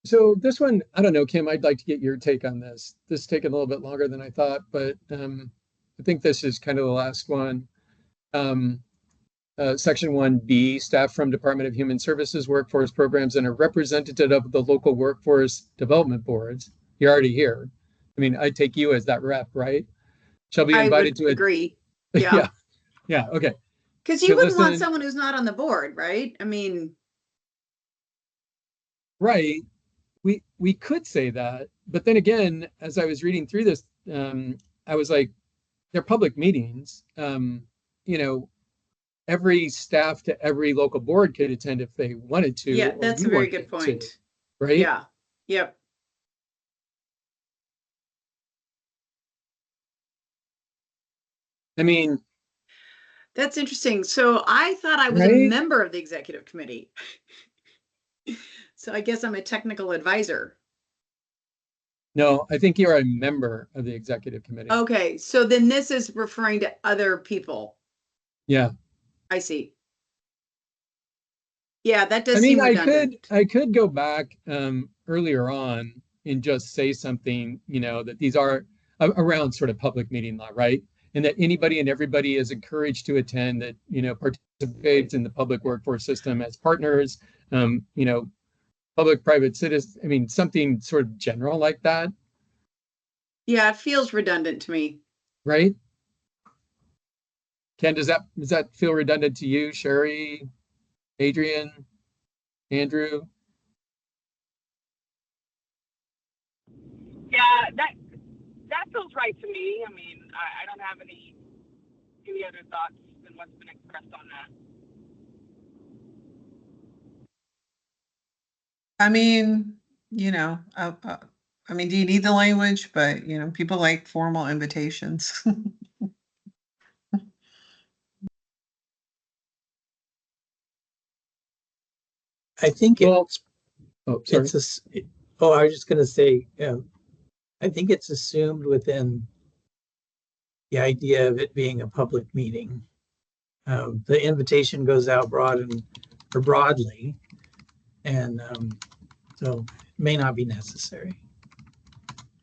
So this one, I don't know, Kim, I'd like to get your take on this. This is taking a little bit longer than I thought, but I think this is kind of the last one. Section 1B, staff from Department of Human Services, Workforce Programs, and a representative of the local workforce development boards. You're already here. I mean, I take you as that rep, right? Shall be invited to agree. Yeah. Yeah. Yeah. Okay. Because you wouldn't want someone who's not on the board, right? I mean, right. We could say that, but then again, as I was reading through this, I was like, they're public meetings. Every staff to every local board could attend if they wanted to. Yeah, that's a very good point. Right? Yeah. Yep. I mean, that's interesting. So I thought I was right? a member of the executive committee. So I guess I'm a technical advisor. No, I think you're a member of the executive committee. Okay, so then this is referring to other people. Yeah. I see. Yeah, that does seem redundant. I could go back earlier on and just say something, that these are around sort of public meeting law, right? And that anybody and everybody is encouraged to attend, that, participates in the public workforce system as partners, public-private citizens. I mean, something sort of general like that. Yeah, it feels redundant to me. Right? Ken, does that feel redundant to you, Sherry, Adrian, Andrew? Yeah, that feels right to me. I mean, I don't have any other thoughts than what's been expressed on that. I mean, do you need the language? But, people like formal invitations. I think Well, I was just going to say, I think it's assumed within the idea of it being a public meeting. The invitation goes out broadly, and so it may not be necessary.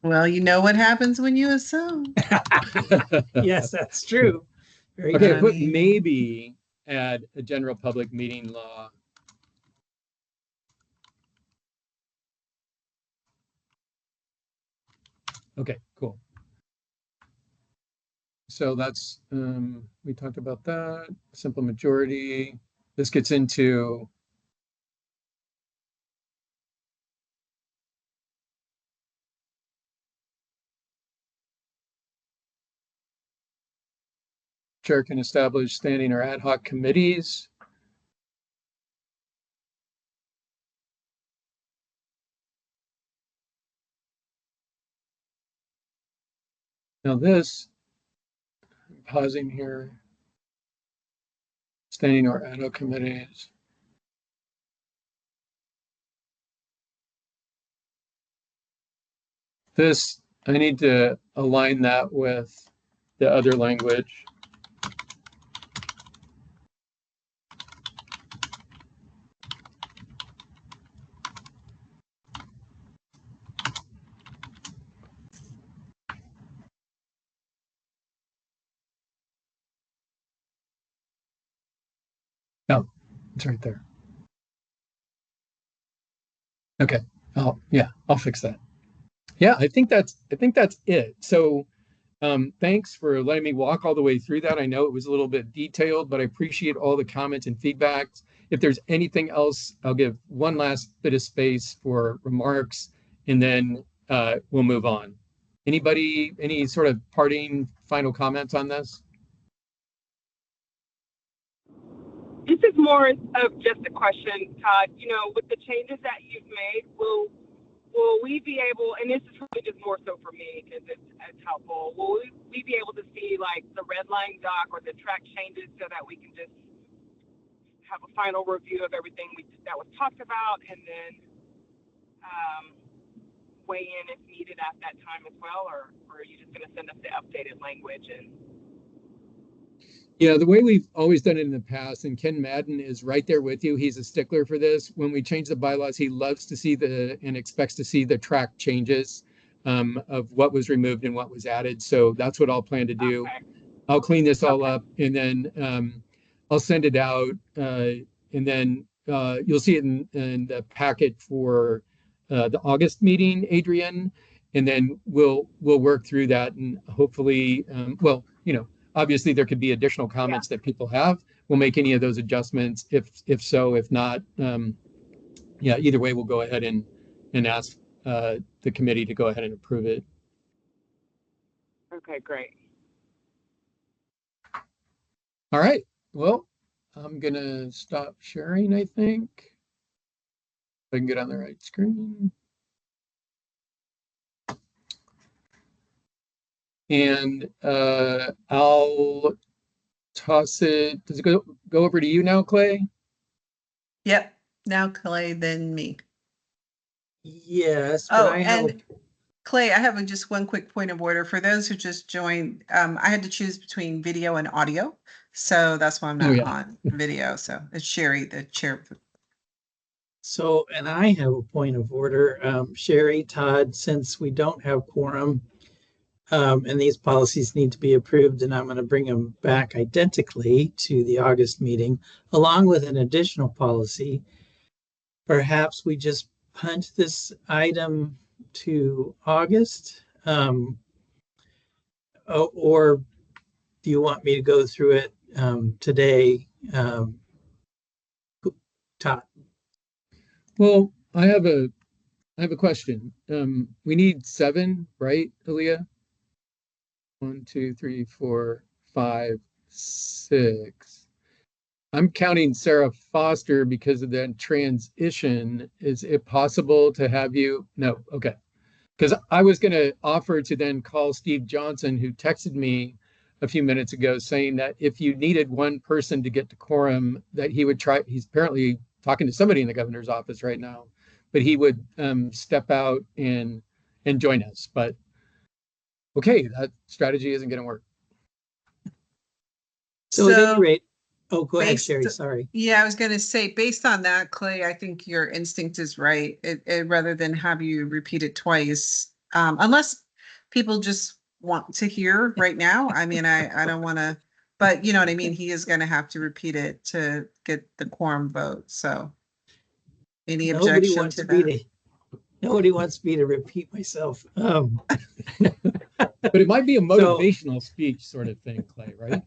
Well, you know what happens when you assume. Yes, that's true. Very okay, good. but maybe add a general public meeting law. Okay, cool. So that's, we talked about that, simple majority. This gets into Chair can establish standing or ad hoc committees. Now this, I'm pausing here, standing or ad hoc committees. This, I need to align that with the other language. Oh, it's right there. Okay. I'll fix that. Yeah, I think that's it. So thanks for letting me walk all the way through that. I know it was a little bit detailed, but I appreciate all the comments and feedbacks. If there's anything else, I'll give one last bit of space for remarks, and then we'll move on. Anybody, any sort of parting final comments on this? This is more of just a question, Todd. You know, with the changes that you've made, will we be able, and this is really just more so for me because it's helpful, will we be able to see like the red line doc or the track changes so that we can just have a final review of everything that was talked about, and then weigh in if needed at that time as well, or are you just going to send us the updated language? And Yeah, the way we've always done it in the past, and Ken Madden is right there with you. He's a stickler for this. When we change the bylaws, he loves to see and expects to see the track changes of what was removed and what was added. So that's what I'll plan to do. okay. I'll clean this all up, and then I'll send it out, and then you'll see it in the packet for the August meeting, Adrian, and then we'll work through that, and hopefully, well, you know, obviously there could be additional comments that people have. We'll make any of those adjustments if so. If not, yeah, either way, we'll go ahead and ask the committee to go ahead and approve it. Okay, great. All right. Well, I'm gonna stop sharing, I think. If I can get on the right screen. And I'll toss it. Does it go over to you now, Clay? Yep. Now Clay, then me. Yes, but Oh, I have and Clay, I have just one quick point of order. For those who just joined, I had to choose between video and audio. So that's why I'm not on video. So it's Sherry, the chair. and I have a point of order. Sherry, Todd, since we don't have quorum, and these policies need to be approved, and I'm going to bring them back identically to the August meeting, along with an additional policy. Perhaps we just punt this item to August, or do you want me to go through it today, Todd? Well, I have a question. We need 7, right, Aaliyah? 1, 2, 3, 4, 5, 6. I'm counting Sarah Foster because of that transition. Is it possible to have you? No, okay. Because I was going to offer to then call Steve Johnson, who texted me a few minutes ago saying that if you needed one person to get to quorum, that he would try. He's apparently talking to somebody in the governor's office right now, but he would step out and join us. But okay, that strategy isn't going to work. So at any rate, oh, go ahead, Sherry, sorry. Yeah, I was going to say, based on that, Clay, I think your instinct is right. Rather than have you repeat it twice, unless people just want to hear right now. I mean, I don't want to, but you know what I mean? He is going to have to repeat it to get the quorum vote. So any objection to that? Nobody wants me to repeat myself. But it might be a motivational speech sort of thing, Clay, right?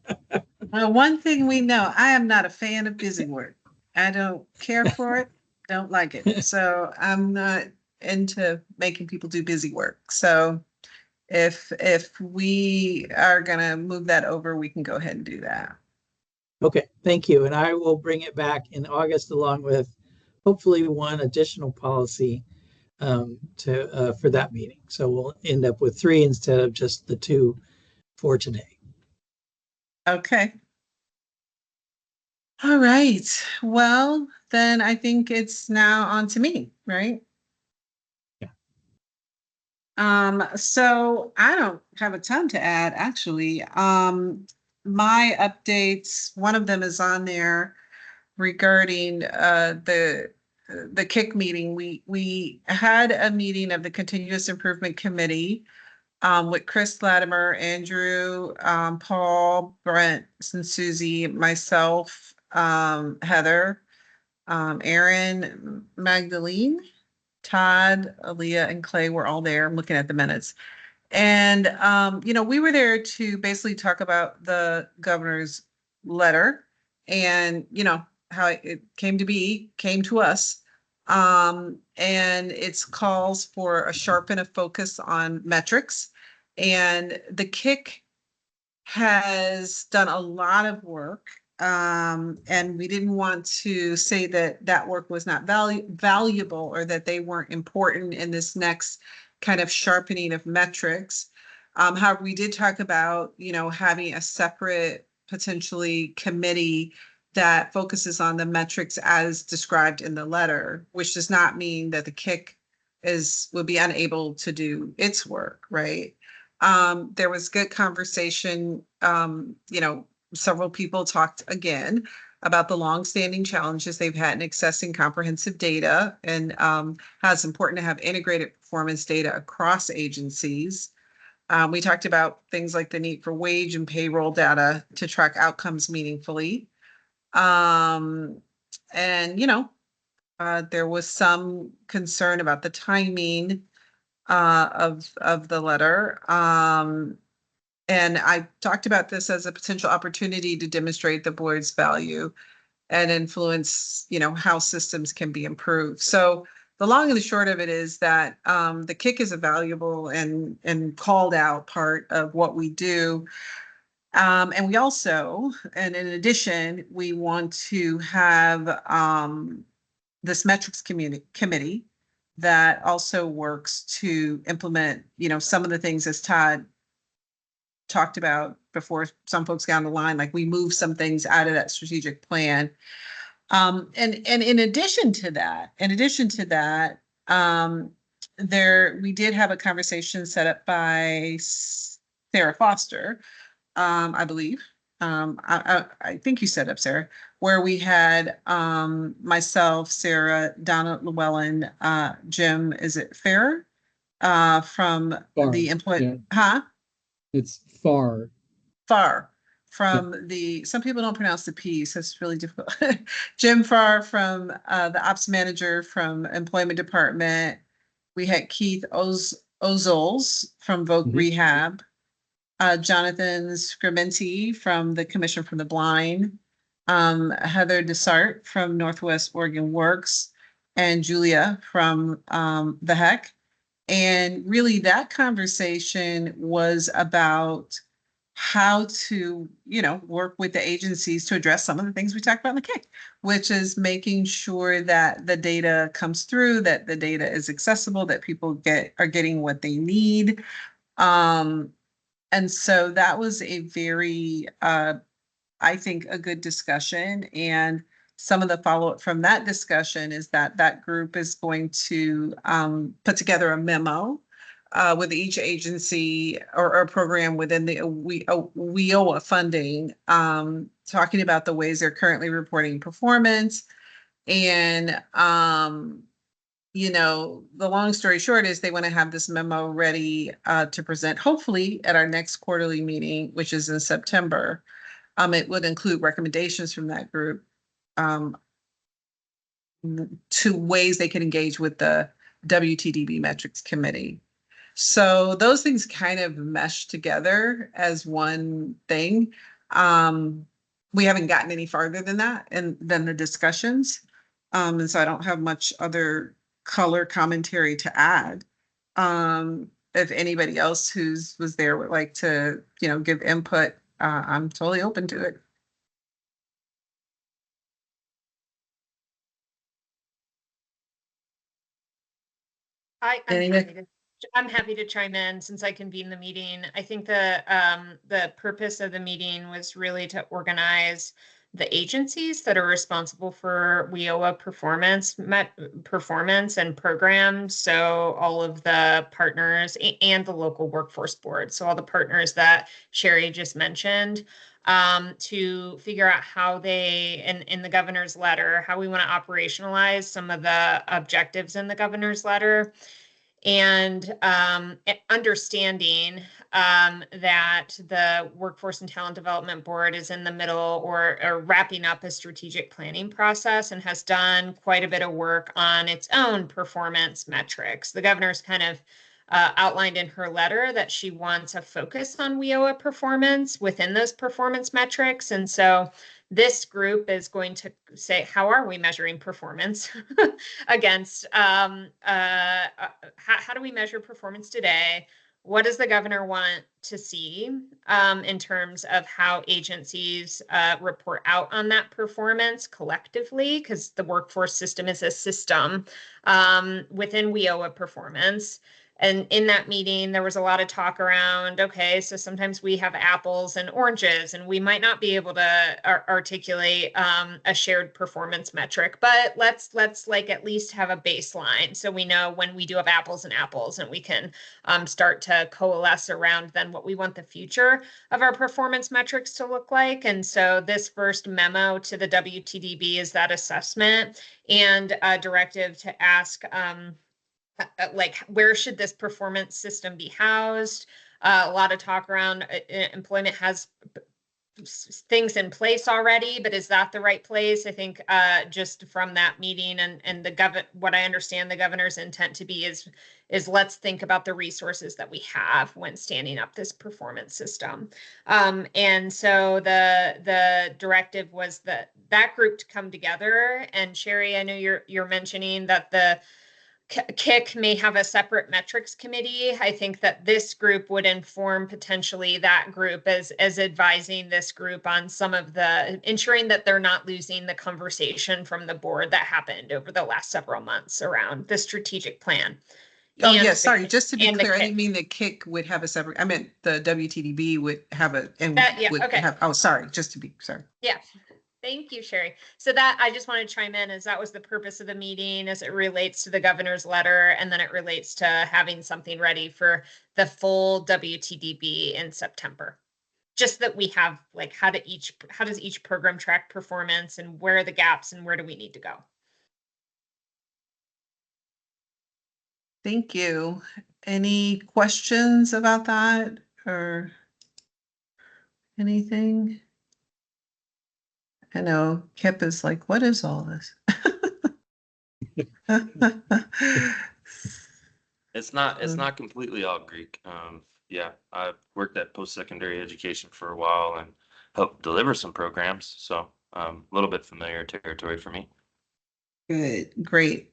Well, one thing we know, I am not a fan of busy work. I don't care for it, don't like it. So I'm not into making people do busy work. So if we are gonna move that over, we can go ahead and do that. Okay, thank you. And I will bring it back in August along with hopefully one additional policy for that meeting. So we'll end up with 3 instead of just the 2 for today. Okay. All right. Well, then I think it's now on to me, right? Yeah. So I don't have a ton to add, actually. My updates, one of them is on there regarding the KIC meeting. We had a meeting of the Continuous Improvement Committee with Chris Latimer, Andrew, Paul, Brent, and Susie, myself, Heather, Aaron, Magdalene, Todd, Aaliyah, and Clay were all there. I'm looking at the minutes. And, we were there to basically talk about the governor's letter and, how it came to be, came to us. And its calls for a sharpen a focus on metrics. And the KIC has done a lot of work. And we didn't want to say that that work was not valuable or that they weren't important in this next kind of sharpening of metrics. However, we did talk about, having a separate potentially committee that focuses on the metrics as described in the letter, which does not mean that the KIC would be unable to do its work, right? There was good conversation. Several people talked again about the longstanding challenges they've had in accessing comprehensive data and how it's important to have integrated performance data across agencies. We talked about things like the need for wage and payroll data to track outcomes meaningfully. And, there was some concern about the timing of the letter. And I talked about this as a potential opportunity to demonstrate the board's value and influence, how systems can be improved. So the long and the short of it is that the KIC is a valuable and called out part of what we do. And we also, and in addition, we want to have this metrics committee that also works to implement, some of the things as Todd talked about before some folks got on the line, like we move some things out of that strategic plan. And in addition to that, we did have a conversation set up by Sarah Foster, I believe. I think you set up, Sarah, where we had myself, Sarah, Donna Llewellyn, Jim, is it Fair? From Far, the employee, yeah. It's far. From some people don't pronounce the P, so it's really difficult. Jim Farr from the ops manager from employment department. We had Keith Ozols from Vogue Rehab. Jonathan Scriminti from the Commission from the Blind. Heather Desart from Northwest Oregon Works. And Julia from the HEC. And really that conversation was about how to, work with the agencies to address some of the things we talked about in the KIC, which is making sure that the data comes through, that the data is accessible, that people are getting what they need. And so that was a very, I think, a good discussion. And some of the follow-up from that discussion is that group is going to put together a memo with each agency or program within the WIOA funding, talking about the ways they're currently reporting performance. And, the long story short is they want to have this memo ready to present, hopefully at our next quarterly meeting, which is in September. It would include recommendations from that group to ways they can engage with the WTDB metrics committee. So those things kind of mesh together as one thing. We haven't gotten any farther than that and than the discussions. And so I don't have much other color commentary to add. if anybody else was there would like to, give input, I'm totally open to it. Anyway. I'm happy to chime in since I convened the meeting. I think the purpose of the meeting was really to organize the agencies that are responsible for WIOA performance and programs. So all of the partners and the local workforce board. So all the partners that Sherry just mentioned, to figure out how they, in the governor's letter, how we want to operationalize some of the objectives in the governor's letter. And understanding that the Workforce and Talent Development Board is in the middle or wrapping up a strategic planning process and has done quite a bit of work on its own performance metrics. The governor's kind of outlined in her letter that she wants a focus on WIOA performance within those performance metrics. And so this group is going to say, how are we measuring performance against, how do we measure performance today? What does the governor want to see in terms of how agencies report out on that performance collectively? Because the workforce system is a system within WIOA performance. And in that meeting, there was a lot of talk around, okay, so sometimes we have apples and oranges, and we might not be able to articulate a shared performance metric, but let's like at least have a baseline so we know when we do have apples and apples, and we can start to coalesce around then what we want the future of our performance metrics to look like. And so this first memo to the WTDB is that assessment and a directive to ask like, where should this performance system be housed? A lot of talk around employment has things in place already, but is that the right place? I think just from that meeting and what I understand the governor's intent to be is let's think about the resources that we have when standing up this performance system. And so the directive was that group to come together. And Sherry, I know you're mentioning that the KIC may have a separate metrics committee. I think that this group would inform potentially that group as advising this group on some of the ensuring that they're not losing the conversation from the board that happened over the last several months around the strategic plan. Oh, yeah, sorry, just to be clear, I didn't mean that KIC would have a separate, I meant the WTDB would have oh, sorry, just to be, sorry. Yeah. Thank you, Sherry. So that I just want to chime in as that was the purpose of the meeting as it relates to the governor's letter, and then it relates to having something ready for the full WTDB in September. Just that we have like how does each program track performance and where are the gaps and where do we need to go? Thank you. Any questions about that or anything? I know Kip is like, what is all this? It's not completely all Greek. Yeah, I've worked at post-secondary education for a while and helped deliver some programs. So a little bit familiar territory for me. Good, great.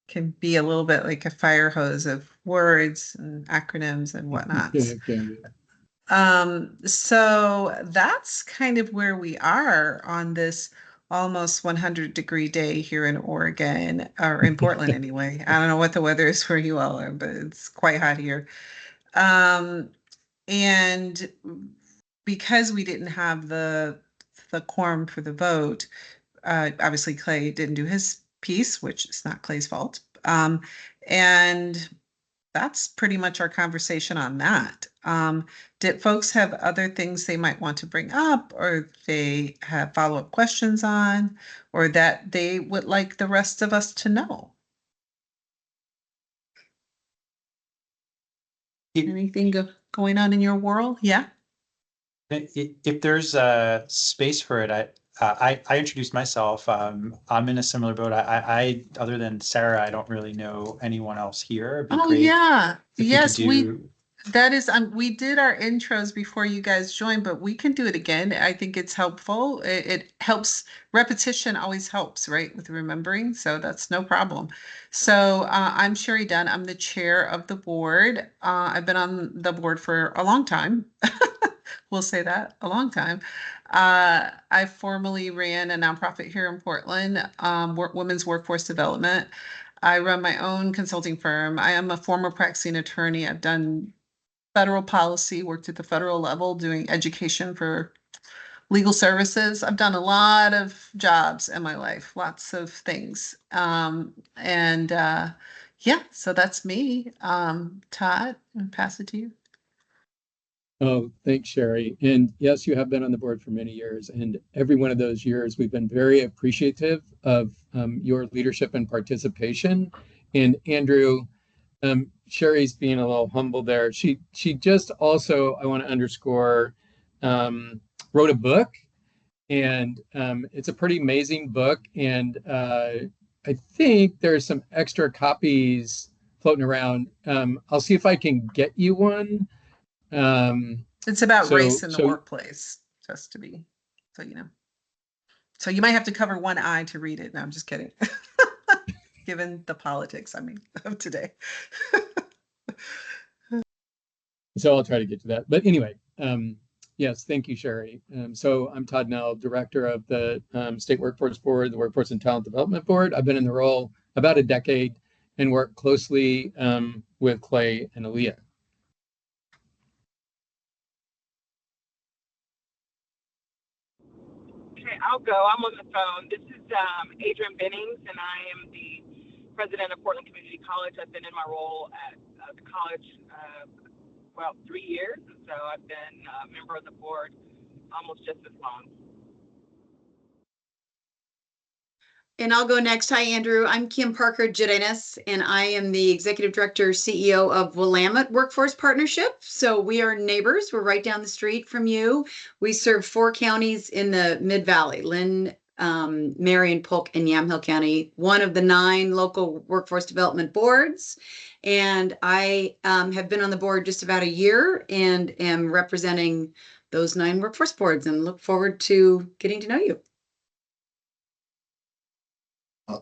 Can be a little bit like a fire hose of words and acronyms and whatnot. So that's kind of where we are on this almost 100-degree day here in Oregon, or in Portland anyway. I don't know what the weather is where you all are, but it's quite hot here. And because we didn't have the quorum for the vote, obviously Clay didn't do his piece, which is not Clay's fault. And that's pretty much our conversation on that. Did folks have other things they might want to bring up, or they have follow-up questions on, or that they would like the rest of us to know? Anything going on in your world? Yeah. If there's a space for it, I introduced myself. I'm in a similar boat. I other than Sarah, I don't really know anyone else here. Oh, yeah. Yes, That is, we did our intros before you guys joined, but we can do it again. I think it's helpful. It helps. Repetition always helps, right, with remembering. So that's no problem. So I'm Sherry Dunn. I'm the chair of the board. I've been on the board for a long time. We'll say that, a long time. I formerly ran a nonprofit here in Portland, Women's Workforce Development. I run my own consulting firm. I am a former practicing attorney. I've done federal policy, worked at the federal level doing education for legal services. I've done a lot of jobs in my life, lots of things. Yeah, so that's me. Todd, I'll pass it to you. Oh, thanks, Sherry. And yes, you have been on the board for many years. And every one of those years, we've been very appreciative of your leadership and participation. And Andrew, Sherry's being a little humble there. She just also, I want to underscore, wrote a book. And it's a pretty amazing book. And I think there's some extra copies floating around. I'll see if I can get you one. It's about race in the So workplace, just to be, so you know. So you might have to cover one eye to read it. No, I'm just kidding. Given the politics, I mean, of today. so I'll try to get to that. But anyway, yes, thank you, Sherry. So I'm Todd Nell, director of the State Workforce Board, the Workforce and Talent Development Board. I've been in the role about a decade and worked closely with Clay and Aaliyah. Okay, I'll go. I'm on the phone. This is Adrian Bennings, and I am the president of Portland Community College. I've been in my role at the college, 3 years, and so I've been a member of the board almost just as long. And I'll go next. Hi, Andrew. I'm Kim Parker Jadenis, and I am the Executive Director, CEO of Willamette Workforce Partnership. So we are neighbors. We're right down the street from you. We serve 4 counties in the Mid-Valley, Lynn, Marion, Polk, and Yamhill County, one of the 9 local workforce development boards. And I have been on the board just about a year and am representing those 9 workforce boards and look forward to getting to know you.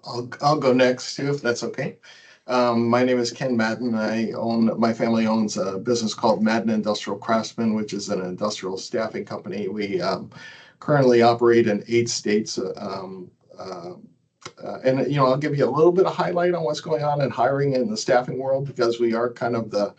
I'll go next too, if that's okay. My name is Ken Madden. My family owns a business called Madden Industrial Craftsman, which is an industrial staffing company. We currently operate in 8 states. And I'll give you a little bit of highlight on what's going on in hiring in the staffing world, because we are kind of the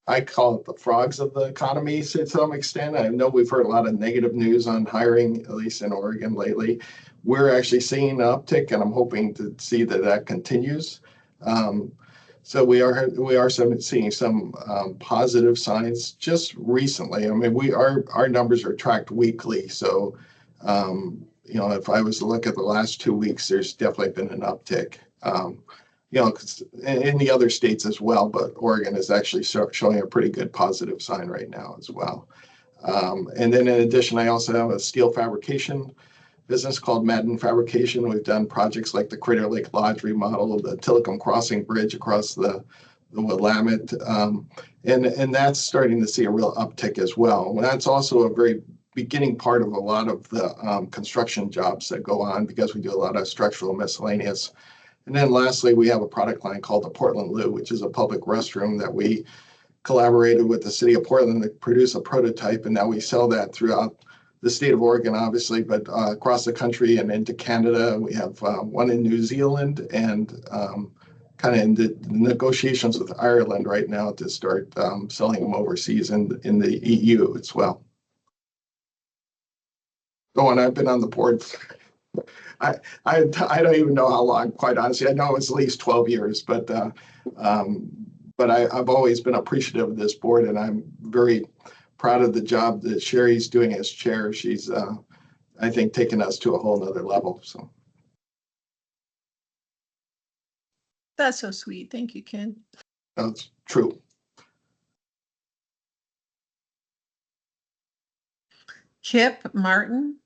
I call it the frogs of the economy to some extent. I know we've heard a lot of negative news on hiring, at least in Oregon lately. We're actually seeing an uptick, and I'm hoping to see that continues. So we are seeing some positive signs just recently. I mean, our numbers are tracked weekly. So, if I was to look at the last 2 weeks, there's definitely been an uptick. In the other states as well, but Oregon is actually showing a pretty good positive sign right now as well. And then in addition, I also have a steel fabrication business called Madden Fabrication. We've done projects like the Crater Lake Lodge remodel, the Tillicum Crossing Bridge across the Willamette, and that's starting to see a real uptick as well. And that's also a very beginning part of a lot of the construction jobs that go on, because we do a lot of structural miscellaneous. And then lastly, we have a product line called the Portland Loo, which is a public restroom that we collaborated with the city of Portland to produce a prototype. And now we sell that throughout the state of Oregon, obviously, but across the country and into Canada. We have one in New Zealand, and kind of in the negotiations with Ireland right now to start selling them overseas in the EU as well. Oh, and I've been on the board. I don't even know how long, quite honestly. I know it's at least 12 years, but I've always been appreciative of this board, and I'm very proud of the job that Sherry's doing as chair. She's, I think, taken us to a whole nother level. So That's so sweet. Thank you, Ken. that's true. Kip Martin.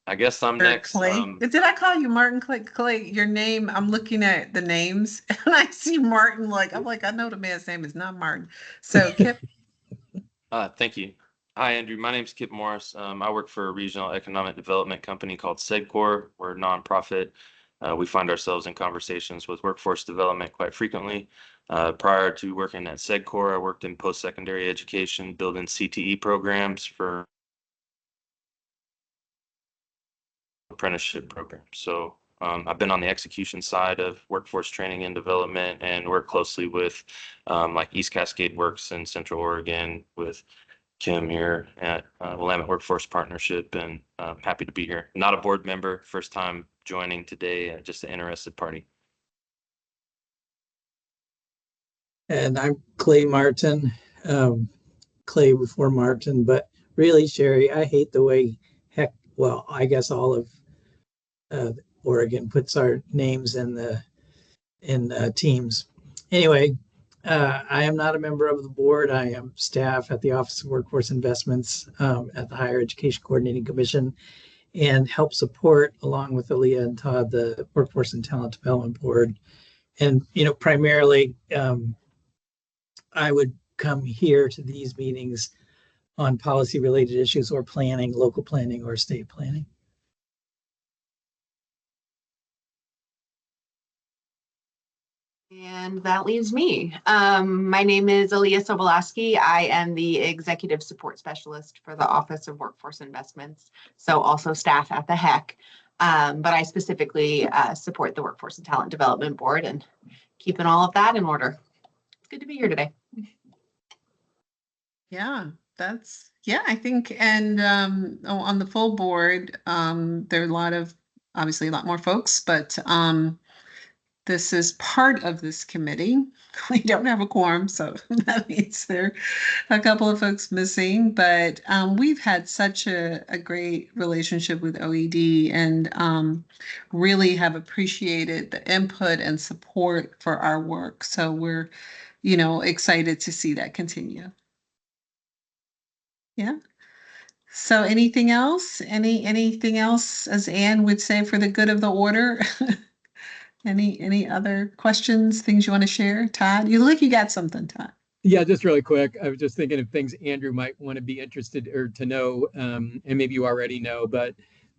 I guess I'm Or next. Clay. Did I call you Martin Clay? Clay, your name, I'm looking at the names and I see Martin, I'm like, I know the man's name is not Martin. So Kip, Thank you. Hi, Andrew. My name's Kip Morris. I work for a regional economic development company called SEDCOR. We're a nonprofit. We find ourselves in conversations with workforce development quite frequently. Prior to working at SEDCOR, I worked in post-secondary education, building CTE programs for apprenticeship programs. So I've been on the execution side of workforce training and development and work closely with like East Cascade Works in Central Oregon with Kim here at Willamette Workforce Partnership, and happy to be here. Not a board member, first time joining today, just an interested party. And I'm Clay Martin, Clay before Martin, but really, Sherry, I hate the way I guess all of Oregon puts our names in teams. Anyway, I am not a member of the board. I am staff at the Office of Workforce Investments at the Higher Education Coordinating Commission, and help support, along with Aaliyah and Todd, the Workforce and Talent Development Board. And primarily, I would come here to these meetings on policy-related issues or planning, local planning or state planning. And that leaves me. My name is Aaliyah Sobolowski. I am the Executive Support Specialist for the Office of Workforce Investments, so also staff at the HEC. But I specifically support the Workforce and Talent Development Board and keeping all of that in order. It's good to be here today. yeah, I think, and on the full board, there are obviously a lot more folks, but this is part of this committee. We don't have a quorum, so that means there are a couple of folks missing, but we've had such a great relationship with OED and really have appreciated the input and support for our work. So we're, excited to see that continue. Yeah. So anything else? Anything else, as Anne would say, for the good of the order? Any other questions, things you want to share? Todd, you look like you got something, Todd. Yeah, just really quick. I was just thinking of things Andrew might want to be interested or to know, and maybe you already know, but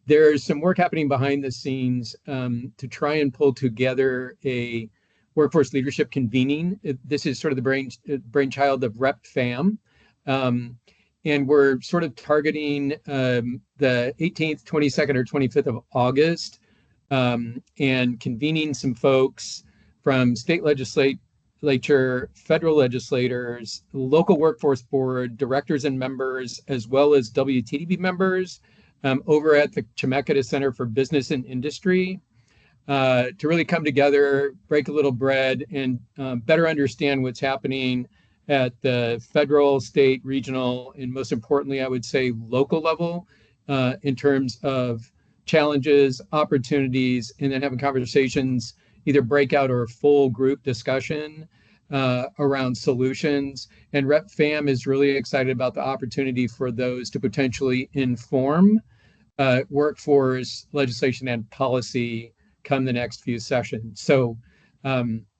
there's some work happening behind the scenes to try and pull together a workforce leadership convening. This is sort of the brainchild of Rep FAM. And we're sort of targeting the 18th, 22nd, or 25th of August. And convening some folks from state legislature, federal legislators, local workforce board, directors and members, as well as WTDB members over at the Chemeketa Center for Business and Industry to really come together, break a little bread, and better understand what's happening at the federal, state, regional, and most importantly, I would say local level in terms of challenges, opportunities, and then having conversations, either breakout or full group discussion around solutions. And Rep FAM is really excited about the opportunity for those to potentially inform workforce legislation and policy come the next few sessions. So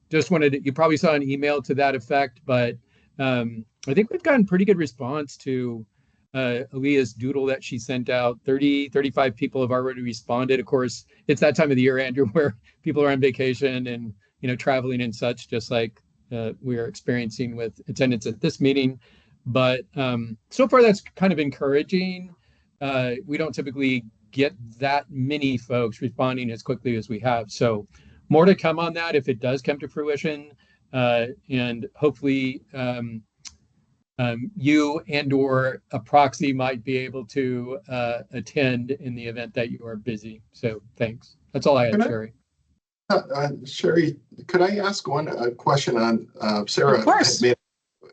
just you probably saw an email to that effect, but I think we've gotten pretty good response to Aaliyah's doodle that she sent out. 35 people have already responded. Of course, it's that time of the year, Andrew, where people are on vacation and traveling and such, just like we are experiencing with attendance at this meeting. But so far, that's kind of encouraging. We don't typically get that many folks responding as quickly as we have. So more to come on that if it does come to fruition. And hopefully you and or a proxy might be able to attend in the event that you are busy. So thanks. That's all I had, Sherry. Sherry, could I ask one question on Sarah? Of course.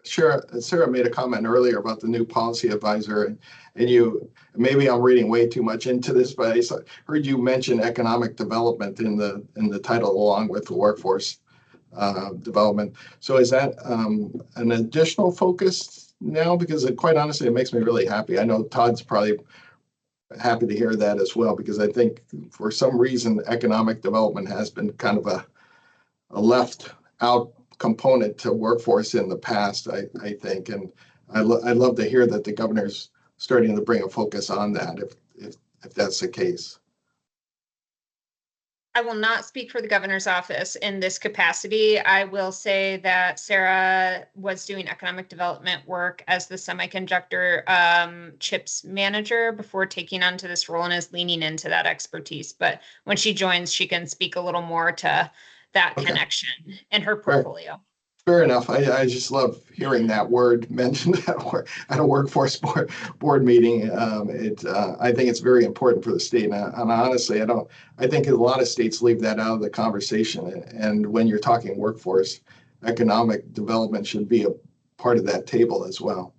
Sarah made a comment earlier about the new policy advisor, and you, maybe I'm reading way too much into this, but I heard you mention economic development in the title along with the workforce development. So is that an additional focus now? Because quite honestly, it makes me really happy. I know Todd's probably happy to hear that as well, because I think for some reason, economic development has been kind of a left out component to workforce in the past, I think. And I'd love to hear that the governor's starting to bring a focus on that, if that's the case. I will not speak for the governor's office in this capacity. I will say that Sarah was doing economic development work as the semiconductor chips manager before taking onto this role and is leaning into that expertise. But when she joins, she can speak a little more to that connection in her portfolio. Fair enough. I just love hearing that word mentioned at a workforce board meeting. I think it's very important for the state. And honestly, I think a lot of states leave that out of the conversation. And when you're talking workforce, economic development should be a part of that table as well.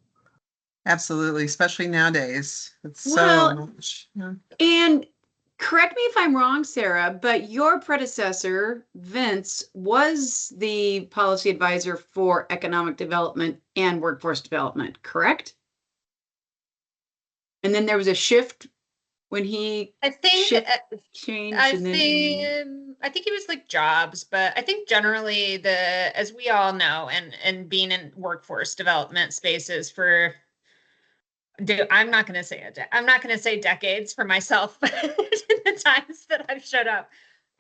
Absolutely, especially nowadays. It's Well, so much. Yeah. And correct me if I'm wrong, Sarah, but your predecessor, Vince, was the policy advisor for economic development and workforce development, correct? And then there was a shift when he I think changed. I and think it was like jobs, but I think generally as we all know, and being in workforce development spaces for I'm not going to say decades for myself, but the times that I've showed up,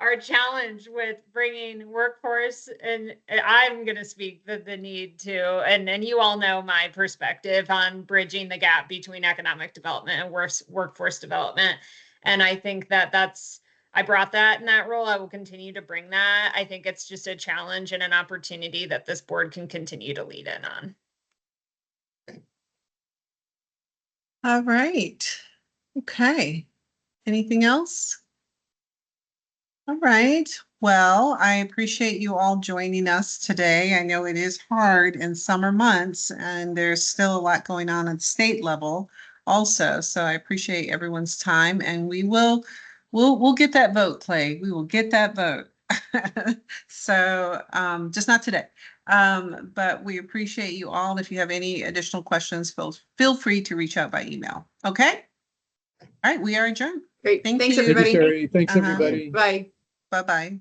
our challenge with bringing workforce, and I'm going to speak the need to, and you all know my perspective on bridging the gap between economic development and workforce development. And I think I brought that in that role. I will continue to bring that. I think it's just a challenge and an opportunity that this board can continue to lead in on. All right. Okay. Anything else? All right. Well, I appreciate you all joining us today. I know it is hard in summer months and there's still a lot going on at state level also. So I appreciate everyone's time, and we'll get that vote, Clay. We will get that vote. So just not today. But we appreciate you all. If you have any additional questions, feel free to reach out by email. Okay? All right, we are adjourned. Great. Thank Thanks, you. everybody. Thank you, Sherry. Thanks, Uh-huh. everybody. Bye. Bye-bye.